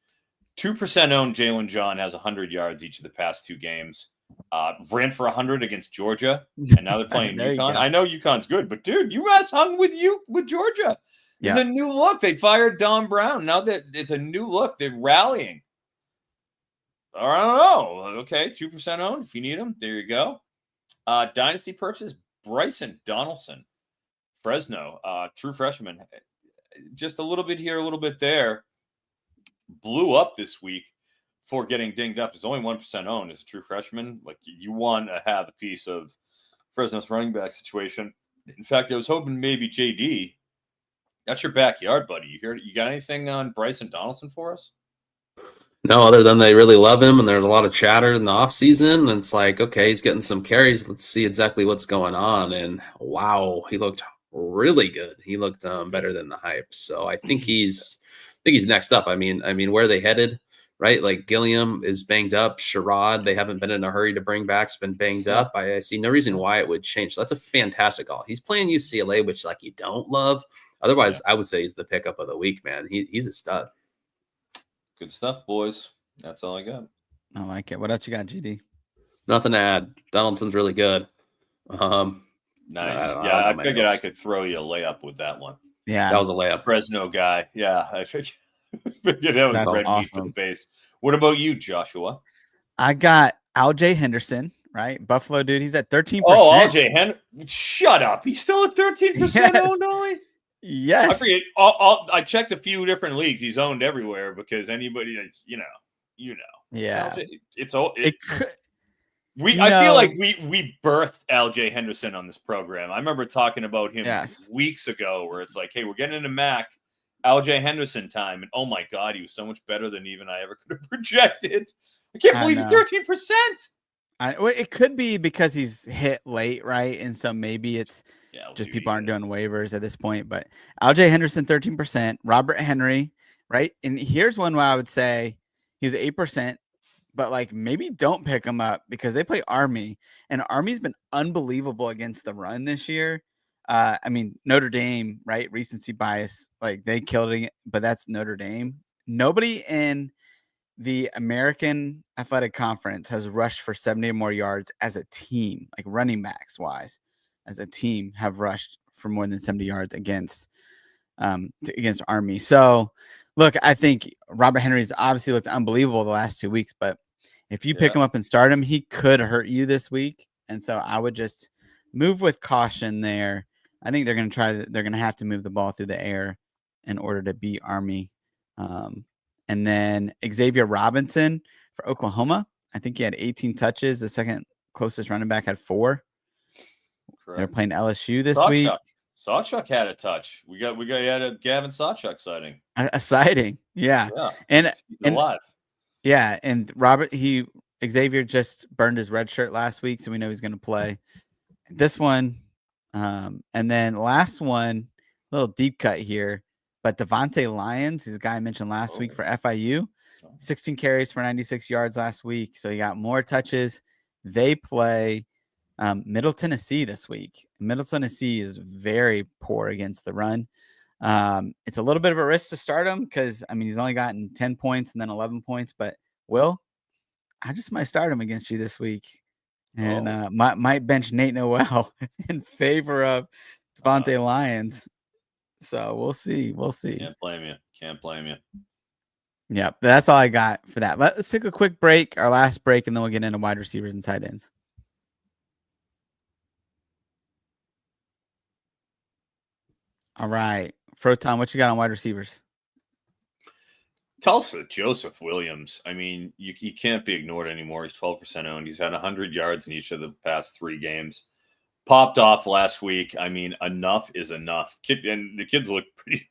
2% owned Jalen John has 100 yards each of the past 2 games. Ran for 100 against Georgia, and now they're playing UConn. I know UConn's good, but dude, UMass hung with Georgia. It's a new look. They fired Don Brown. Now that it's a new look, they're rallying. Or I don't know. Okay, 2% owned. If you need them, there you go. Dynasty purposes, Bryson Donaldson, Fresno, true freshman. Just a little bit here, a little bit there. Blew up this week for getting dinged up. It's only 1% owned as a true freshman. Like, you want to have a piece of Fresno's running back situation. In fact, I was hoping maybe JD. That's your backyard, buddy. You got anything on Bryson Donaldson for us? No, other than they really love him, and there's a lot of chatter in the offseason. And it's like, okay, he's getting some carries. Let's see exactly what's going on. And wow, he looked really good. He looked better than the hype. So I think he's next up. I mean, where are they headed? Right? Like, Gilliam is banged up. Sherrod, they haven't been in a hurry to bring back. Has been banged up. I see no reason why it would change. So that's a fantastic call. He's playing UCLA, which like you don't love. Otherwise, I would say he's the pickup of the week, man. He's a stud. Good stuff, boys. That's all I got. I like it. What else you got, GD? Nothing to add. Donaldson's really good. Nice. I figured I could throw you a layup with that one. Yeah, that was a layup. Fresno guy. Yeah, I figured that was red meat for the base. What about you, Joshua? I got Al-J Henderson, right? Buffalo dude. He's at 13%. Oh, Al-J Henderson. Shut up. He's still at 13% owned only? Yes. I forget. I checked a few different leagues. He's owned everywhere because anybody, you know. Yeah. I feel like we birthed Al-J Henderson on this program. I remember talking about him weeks ago where it's like, hey, we're getting into Mac, Al-J Henderson time. And oh my God, he was so much better than even I ever could have projected. I can't believe he's 13%. It could be because he's hit late, right? And so maybe it's just people aren't doing waivers at this point. But Al-J Henderson, 13%. Robert Henry, right? And here's one where I would say he was 8%. But like, maybe don't pick him up because they play Army, and Army's been unbelievable against the run this year. I mean, Notre Dame, right? Recency bias, like they killed it, but that's Notre Dame. Nobody in the American Athletic Conference has rushed for 70 or more yards as a team, like running backs wise, as a team have rushed for more than 70 yards against Army. So look, I think Robert Henry's obviously looked unbelievable the last 2 weeks, but if you pick him up and start him, he could hurt you this week. And so I would just move with caution there. I think they're going to have to move the ball through the air in order to beat Army. And then Xavier Robinson for Oklahoma. I think he had 18 touches. The second closest running back had 4. Correct. They're playing LSU this week. Sawchuk had a touch. We had a Gavin Sawchuk sighting. A sighting, yeah. And alive. Yeah, and Xavier just burned his red shirt last week, so we know he's going to play this one. And then last one, a little deep cut here, but Devontae Lyons, he's a guy I mentioned last week for FIU, 16 carries for 96 yards last week, so he got more touches. They play Middle Tennessee this week. Middle Tennessee is very poor against the run. It's a little bit of a risk to start him because, I mean, he's only gotten 10 points and then 11 points. But, Will, I just might start him against you this week. And might bench Nate Noel in favor of Devontae Lyons. So we'll see. Can't blame you. Yeah, that's all I got for that. Let's take a quick break, our last break, and then we'll get into wide receivers and tight ends. All right. Froton, what you got on wide receivers? Tulsa, Joseph Williams. I mean, he can't be ignored anymore. He's 12% owned. He's had 100 yards in each of the past 3 games. Popped off last week. I mean, enough is enough. And the kids look pretty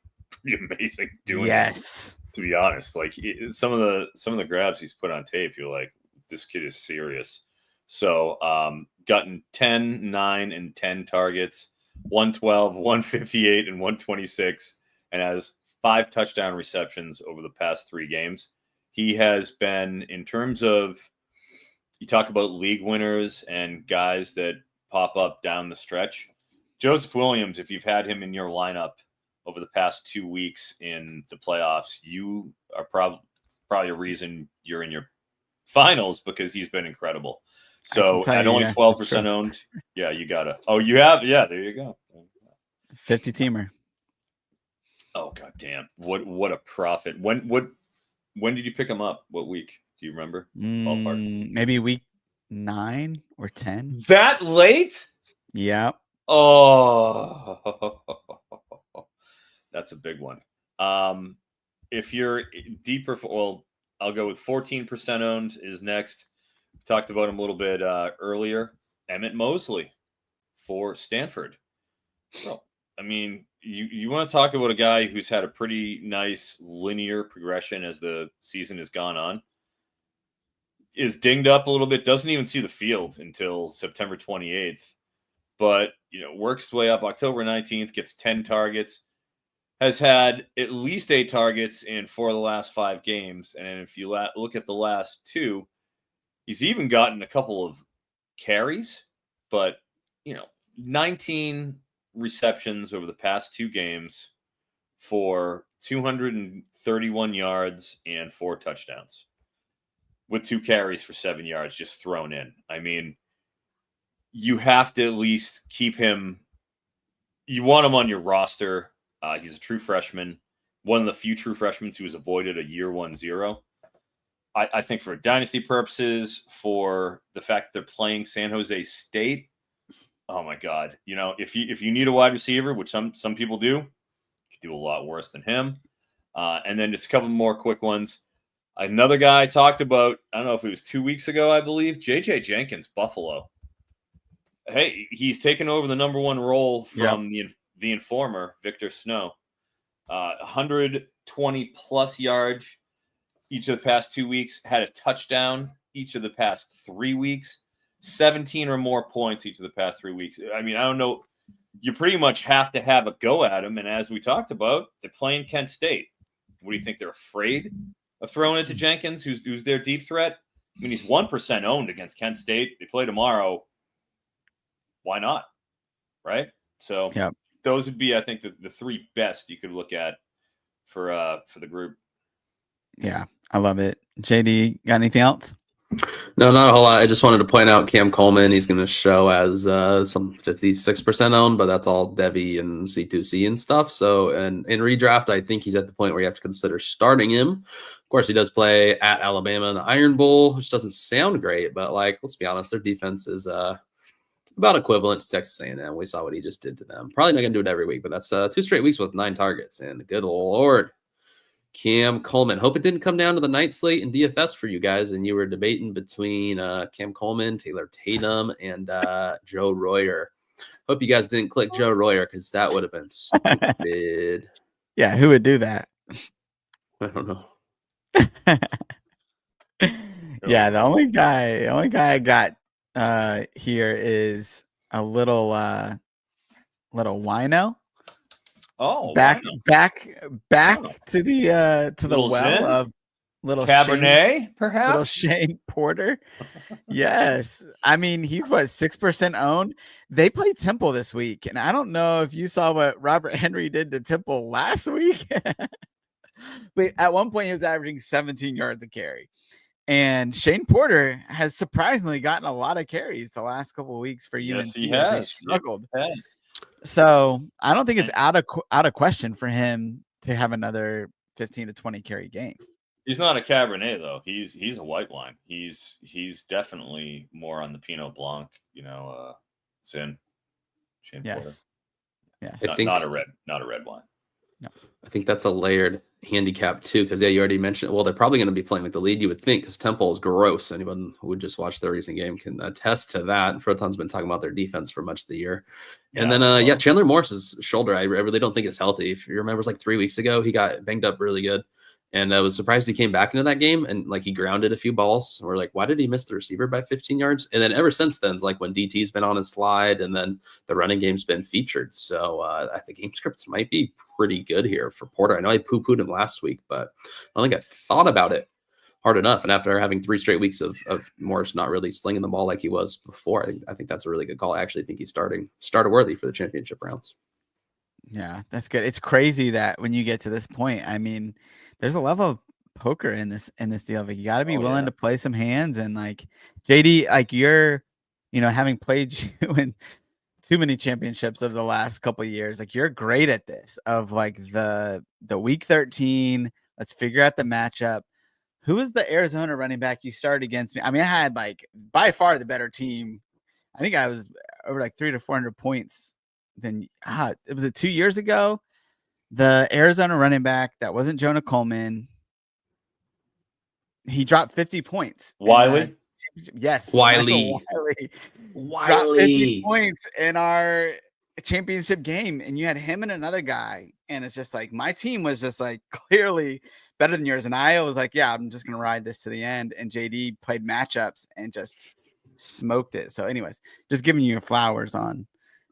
amazing doing it. To be honest, like some of the grabs he's put on tape, you're like, this kid is serious. So, gotten 10, 9, and 10 targets, 112, 158, and 126, and has 5 touchdown receptions over the past 3 games. He has been, in terms of, you talk about league winners and guys that pop up down the stretch. Joseph Williams, if you've had him in your lineup over the past 2 weeks in the playoffs, you are probably a reason you're in your finals because he's been incredible. So at only 12% owned, yeah, you gotta. Oh, you have, yeah. There you go. 50 teamer. Oh god damn! What a profit. When did you pick him up? What week? Do you remember? Maybe week 9 or 10. That late? Yeah. Oh, that's a big one. If you're deeper, well, I'll go with 14% owned is next. Talked about him a little bit earlier. Emmett Mosley for Stanford. Well, I mean, you want to talk about a guy who's had a pretty nice linear progression as the season has gone on. Is dinged up a little bit, doesn't even see the field until September 28th. But, works his way up. October 19th, gets 10 targets. Has had at least 8 targets in 4 of the last 5 games. And if you look at the last 2, he's even gotten a couple of carries. But, 19 receptions over the past 2 games for 231 yards and 4 touchdowns with 2 carries for 7 yards just thrown in. I mean, you have to at least keep him. You want him on your roster. He's a true freshman, one of the few true freshmen who has avoided a year 1-0. I think for dynasty purposes, for the fact that they're playing San Jose State, oh my God! If you need a wide receiver, which some people do, you could do a lot worse than him. And then just a couple more quick ones. Another guy I talked about, I don't know if it was 2 weeks ago, I believe, J.J. Jenkins, Buffalo. Hey, he's taken over the number 1 role from the informer, Victor Snow. 120-plus yards each of the past 2 weeks, had a touchdown each of the past 3 weeks, 17 or more points each of the past 3 weeks. I mean, I don't know. You pretty much have to have a go at him. And as we talked about, they're playing Kent State. What do you think? They're afraid of throwing it to Jenkins, who's their deep threat? I mean, he's 1% owned against Kent State. They play tomorrow. Why not? Right? So those would be, I think, the 3 best you could look at for the group. Yeah, I love it. JD, got anything else? No, not a whole lot. I just wanted to point out Cam Coleman. He's going to show as some 56% owned, but that's all Devi and C2C and stuff. So, and in redraft, I think he's at the point where you have to consider starting him. Of course, he does play at Alabama in the Iron Bowl, which doesn't sound great, but let's be honest, their defense is about equivalent to Texas A&M. We saw what he just did to them. Probably not going to do it every week, but that's 2 straight weeks with 9 targets. And good Lord, Cam Coleman. Hope it didn't come down to the night slate in DFS for you guys, and you were debating between Cam Coleman, Taylor Tatum, and Joe Royer. Hope you guys didn't click Joe Royer because that would have been stupid. Yeah, who would do that? I don't know. Yeah, the only guy I got here is a little wino. Oh, back wino. to the well Zen? of little Cabernet, perhaps little Shane Porter. Yes, I mean he's 6% owned. They play Temple this week, and I don't know if you saw what Robert Henry did to Temple last week, but at one point he was averaging 17 yards a carry. And Shane Porter has surprisingly gotten a lot of carries the last couple of weeks for UNC. Yes, he has. They struggled. Yeah. So I don't think it's out of question for him to have another 15 to 20 carry game. He's not a Cabernet though. He's a white wine. He's definitely more on the Pinot Blanc. Sin. Shane Porter. Yes. Not a red wine. I think that's a layered handicap too, because you already mentioned. Well, they're probably going to be playing with the lead, you would think, because Temple is gross. Anyone who would just watch the recent game can attest to that. Froton's been talking about their defense for much of the year, and then Chandler Morris's shoulder, I really don't think is healthy. If you remember, it was like 3 weeks ago, he got banged up really good, and I was surprised he came back into that game and like he grounded a few balls. And we're like, why did he miss the receiver by 15 yards? And then ever since then, it's like when DT's been on his slide, and then the running game's been featured. So I think game scripts might be pretty good here for Porter. I know I poo-pooed him last week, but I don't think I thought about it hard enough. And after having 3 straight weeks of Morris not really slinging the ball like he was before, I think that's a really good call. I actually think he's starter worthy for the championship rounds. Yeah, that's good. It's crazy that when you get to this point, I mean, there's a level of poker in this deal. Like, you got to be willing to play some hands, and like JD, like you're, having played you in too many championships of the last couple of years, like you're great at this of like the week 13. Let's figure out the matchup. Who is the Arizona running back you started against me? I mean, I had like by far the better team. I think I was over like 300 to 400 points than it was 2 years ago. The Arizona running back that wasn't Jonah Coleman. He dropped 50 points. Wiley? Yes. Wiley dropped 50 points in our championship game. And you had him and another guy. And it's just like, my team was just like clearly better than yours. And I was like, yeah, I'm just going to ride this to the end. And JD played matchups and just smoked it. So anyways, just giving you your flowers on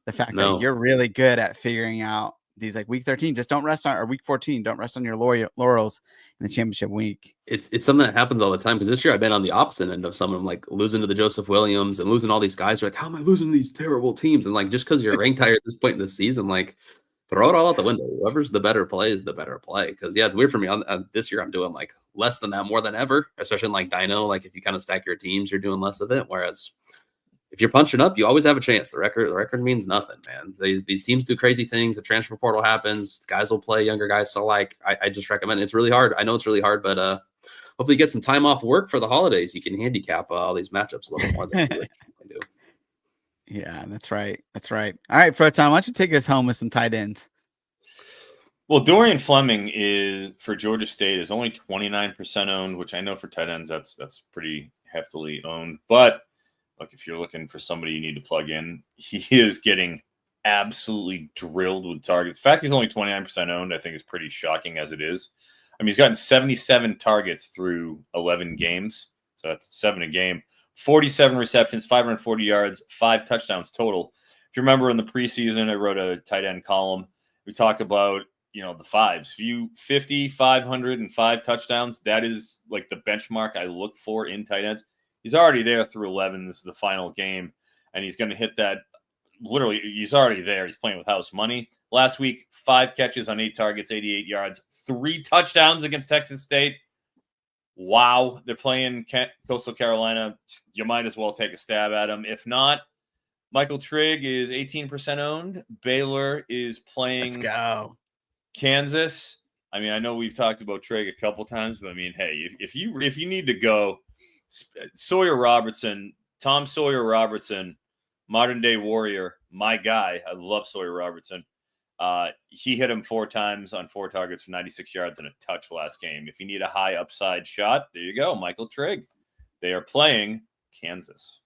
the fact that you're really good at figuring out these, like week 13, just don't rest on, or week 14, don't rest on your laurels in the championship week. It's something that happens all the time, because this year I've been on the opposite end of someone like losing to the Joseph Williams and losing all these guys. You're like, how am I losing to these terrible teams? And like, just because you're ranked higher at this point in the season, like throw it all out the window. Whoever's the better play is the better play. Because it's weird for me. This year I'm doing like less than that more than ever, especially in like Dino. Like if you kind of stack your teams, you're doing less of it. Whereas if you're punching up, you always have a chance. The record means nothing, man. These teams do crazy things. The transfer portal happens. Guys will play younger guys. So like, I just recommend it. It's really hard. I know it's really hard, but hopefully you get some time off work for the holidays. You can handicap all these matchups a little more than you do. Yeah, that's right. That's right. All right, Froton, why don't you take us home with some tight ends? Well, Dorian Fleming is for Georgia State is only 29% owned, which I know for tight ends that's pretty heftily owned. But look, if you're looking for somebody you need to plug in, he is getting absolutely drilled with targets. The fact he's only 29% owned, I think, is pretty shocking as it is. I mean, he's gotten 77 targets through 11 games, so that's 7 a game. 47 receptions, 540 yards, 5 touchdowns total. If you remember in the preseason, I wrote a tight end column. We talk about, the fives. 50, 500, and 5 touchdowns. That is like the benchmark I look for in tight ends. He's already there through 11. This is the final game, and he's going to hit that. Literally, he's already there. He's playing with house money. Last week, 5 catches on 8 targets, 88 yards, 3 touchdowns against Texas State. Wow, they're playing Coastal Carolina. You might as well take a stab at him. If not, Michael Trigg is 18% owned. Baylor is playing Kansas. I mean, I know we've talked about Trigg a couple times, but I mean, hey, if you need to go, Sawyer Robertson, Tom Sawyer Robertson, modern day warrior, my guy. I love Sawyer Robertson. He hit him 4 times on 4 targets for 96 yards and a touch last game. If you need a high upside shot, there you go, Michael Trigg. They are playing Kansas.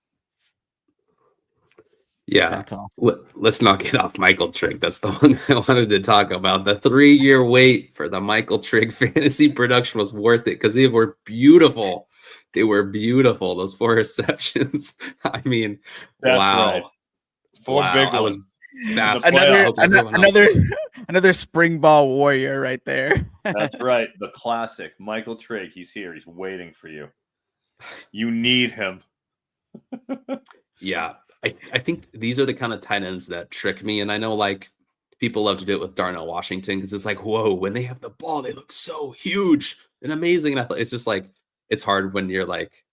Yeah, that's awesome. Let's not get off Michael Trigg. That's the one I wanted to talk about. The 3-year wait for the Michael Trigg fantasy production was worth it because they were beautiful. They were beautiful. Those 4 receptions. I mean, that's wow. Right. 4 big ones. I was another spring ball warrior right there. That's right. The classic Michael Trigg. He's here. He's waiting for you. You need him. Yeah. I think these are the kind of tight ends that trick me. And I know like people love to do it with Darnell Washington because it's like, whoa, when they have the ball, they look so huge and amazing. And it's just like, it's hard when you're like,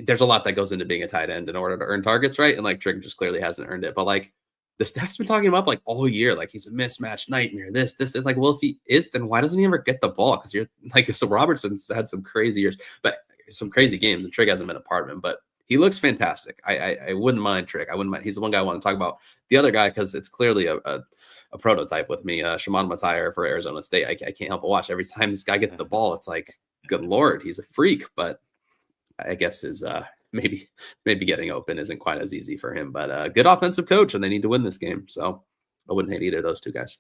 there's a lot that goes into being a tight end in order to earn targets, right? And like Trigg just clearly hasn't earned it. But like the staff's been talking about like all year, like he's a mismatch nightmare. This is like, well, if he is, then why doesn't he ever get the ball? Because you're like, so Robertson's had some crazy years, but some crazy games, and Trigg hasn't been a part of him, but he looks fantastic. I wouldn't mind Trick. I wouldn't mind. He's the one guy I want to talk about. The other guy, because it's clearly a prototype with me, Shimon Matire for Arizona State. I can't help but watch. Every time this guy gets the ball, it's like, good Lord, he's a freak. But I guess his maybe getting open isn't quite as easy for him. But good offensive coach, and they need to win this game. So I wouldn't hate either of those two guys.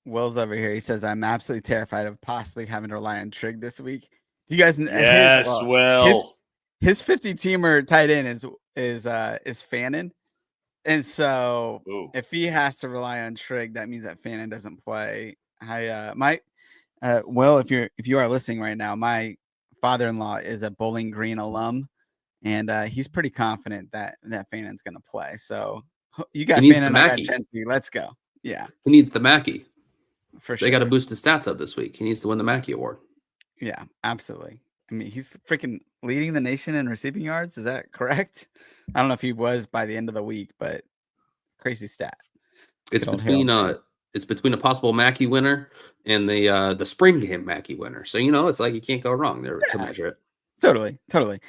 Will's over here. He says, I'm absolutely terrified of possibly having to rely on Trig this week. Do you guys Yes, his 50-teamer tight end is Fannin. And so if he has to rely on Trig, that means that Fannin doesn't play. Will, if you are listening right now, my father-in-law is a Bowling Green alum, and he's pretty confident that Fannin's going to play. So you got Fannin, I got Gentry. Let's go. Yeah. He needs the Mackey. For sure. They got to boost his stats up this week. He needs to win the Mackey Award. Yeah, absolutely. I mean, he's freaking leading the nation in receiving yards. Is that correct? I don't know if he was by the end of the week, but crazy stat. It's between a possible Mackey winner and the spring game Mackey winner. So it's like you can't go wrong there to measure it. Totally.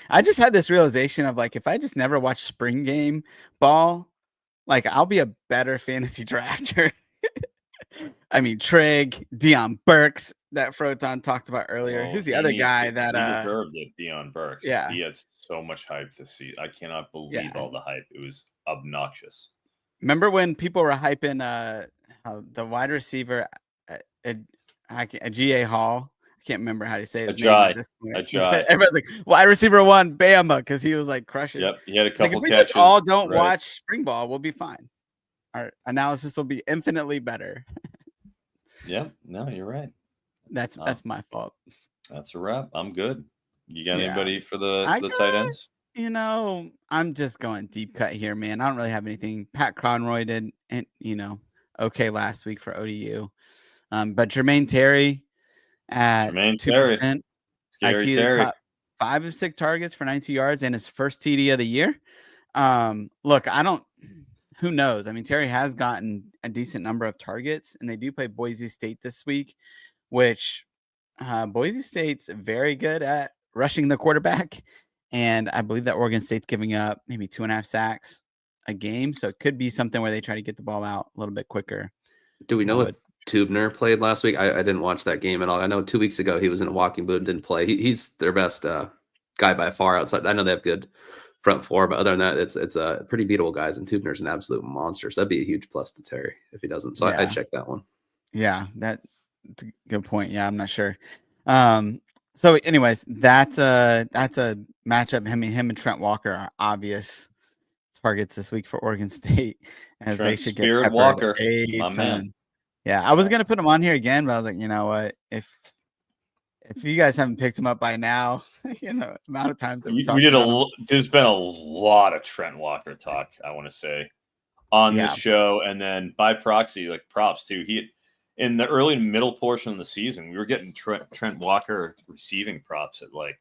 I just had this realization of like, if I just never watch spring game ball, like I'll be a better fantasy drafter. I mean, Trig, Deion Burks, that Froton talked about earlier. Who's the other guy that deserved it? Deion Burks. Yeah, he had so much hype this season. I cannot believe all the hype. It was obnoxious. Remember when people were hyping the wide receiver, G.A. Hall? I can't remember how to say his name at this point. Everybody's like, wide receiver 1, Bama, because he was like crushing. Yep, he had a couple catches. If we just all don't watch spring ball, we'll be fine. Our analysis will be infinitely better. Yeah, no, you're right. That's my fault. That's a wrap. I'm good. You got anybody for the tight ends? I'm just going deep cut here, man. I don't really have anything. Pat Conroy did, and okay last week for ODU. But Jermaine Terry at 2%. IQ Terry. Top 5 of 6 targets for 92 yards and his first TD of the year. Look, who knows? I mean, Terry has gotten a decent number of targets, and they do play Boise State this week, which Boise State's very good at rushing the quarterback. And I believe that Oregon State's giving up maybe 2.5 sacks a game. So it could be something where they try to get the ball out a little bit quicker. Do we know what Tubner played last week? I didn't watch that game at all. I know 2 weeks ago he was in a walking boot and didn't play. He's their best guy by far outside. I know they have good front four, but other than that, it's a pretty beatable guys, and Tubner's an absolute monster. So that'd be a huge plus to Terry if he doesn't. So I'd check that one. Yeah, that's a good point. Yeah, I'm not sure. So anyways, that's a matchup. Him and Trent Walker are obvious targets this week for Oregon State, as they should get Spirit Walker, my man. Yeah, I was gonna put him on here again, but I was like, you know what, if you guys haven't picked him up by now, amount of times that there's been a lot of Trent Walker talk, I want to say, on this show, and then by proxy, like props too. He in the early and middle portion of the season, we were getting Trent Walker receiving props at like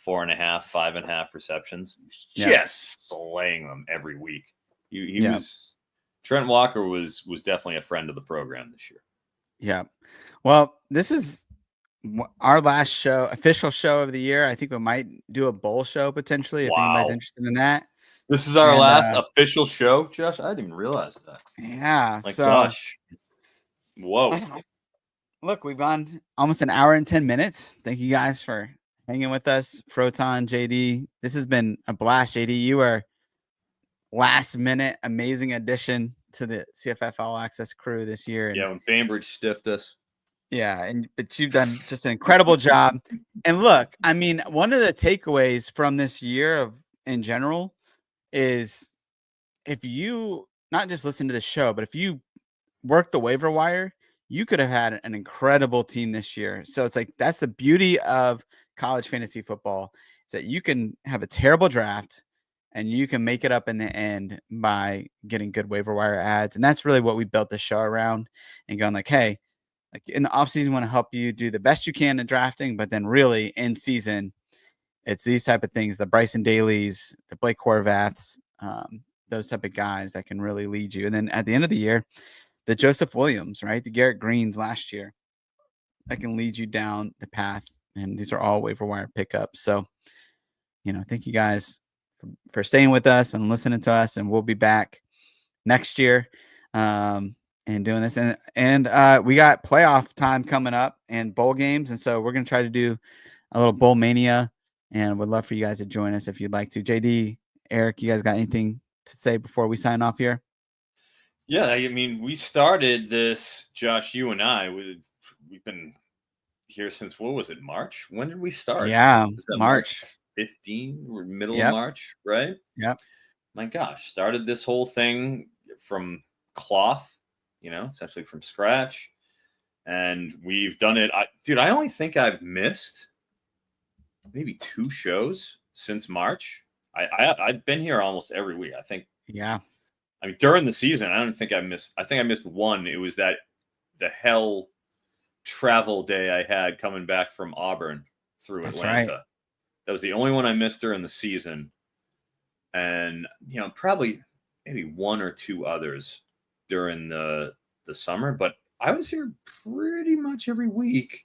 4.5, 5.5 receptions, just slaying them every week. He was Trent Walker was definitely a friend of the program this year. Yeah, well, this is our last official show of the year. I think we might do a bowl show potentially if anybody's interested in that. This is our last official show, Josh. I didn't even realize that. Yeah. Gosh. Whoa. Look, we've gone almost an hour and 10 minutes. Thank you guys for hanging with us. Froton, JD. This has been a blast, JD. You are last minute amazing addition to the CFF All Access crew this year. Yeah, when Bainbridge stiffed us. Yeah, but you've done just an incredible job. And look, I mean, one of the takeaways from this year in general is if you not just listen to the show, but if you work the waiver wire, you could have had an incredible team this year. So it's like that's the beauty of college fantasy football, is that you can have a terrible draft and you can make it up in the end by getting good waiver wire ads. And that's really what we built the show around, and going like, hey, like in the offseason, we want to help you do the best you can in drafting, but then really in season, it's these type of things, the Bryson Dailies, the Blake Horvaths, those type of guys that can really lead you. And then at the end of the year, the Joseph Williams, right? The Garrett Greens last year that can lead you down the path. And these are all waiver wire pickups. So, thank you guys for staying with us and listening to us. And we'll be back next year and doing this. And we got playoff time coming up and bowl games. And so we're going to try to do a little bowl mania, and would love for you guys to join us if you'd like to. JD, Eric, you guys got anything to say before we sign off here? Yeah, I mean, we started this, Josh, you and I, we've been here since, what was it, March? When did we start? Yeah, Was that March 15 or middle of March, right? Yep. My gosh, started this whole thing from cloth, essentially from scratch. And we've done it. I only think I've missed maybe 2 shows since March. I've been here almost every week, I think. Yeah. I mean, during the season, I think I missed one. It was the hell travel day I had coming back from Auburn through Atlanta. Right. That was the only one I missed during the season. And, probably maybe 1 or 2 others during the summer. But I was here pretty much every week.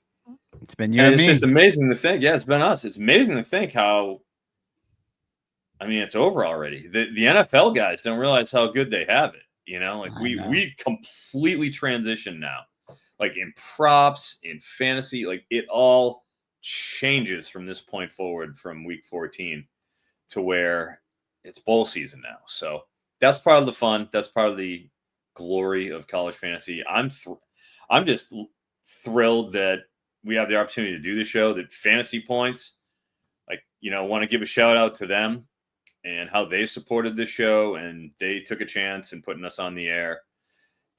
It's been you and me. It's just amazing to think. Yeah, it's been us. It's amazing to think how, it's over already. The NFL guys don't realize how good they have it. We completely transitioned now. Like in props, in fantasy, like it all changes from this point forward from week 14 to where it's bowl season now. So that's part of the fun. That's part of the glory of college fantasy. I'm just thrilled that we have the opportunity to do the show, that FantasyPoints, want to give a shout out to them and how they supported this show, and they took a chance in putting us on the air.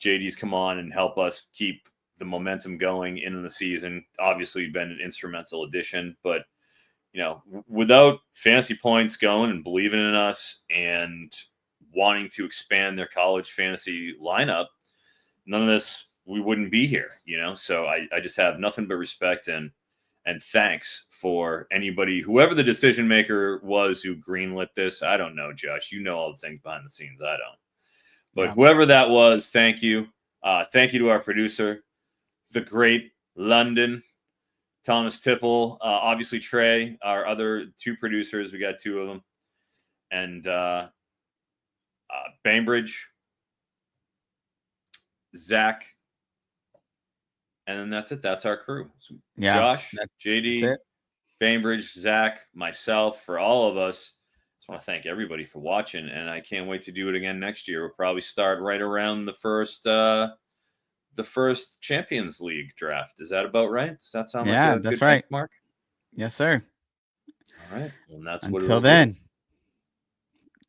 JD's come on and help us keep the momentum going into the season. Obviously, you've been an instrumental addition, but without FantasyPoints going and believing in us and wanting to expand their college fantasy lineup, none of this, we wouldn't be here, So I just have nothing but respect and thanks for anybody, whoever the decision maker was who greenlit this. I don't know, Josh. You know all the things behind the scenes. I don't. But whoever that was, thank you. Thank you to our producer, the great London, Thomas Tipple, obviously Trey, our other 2 producers. We got 2 of them. And Bainbridge, Zach, and then that's it. That's our crew. So Josh, JD, Bainbridge, Zach, myself, for all of us. Just want to thank everybody for watching, and I can't wait to do it again next year. We'll probably start right around the first Champions League draft. Is that about right? Does that sound like a that's good right, Mark? Yes, sir. All right. Well, that's until then.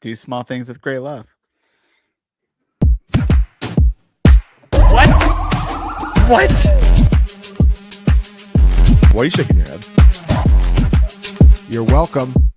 Do small things with great love. What? Why are you shaking your head? You're welcome.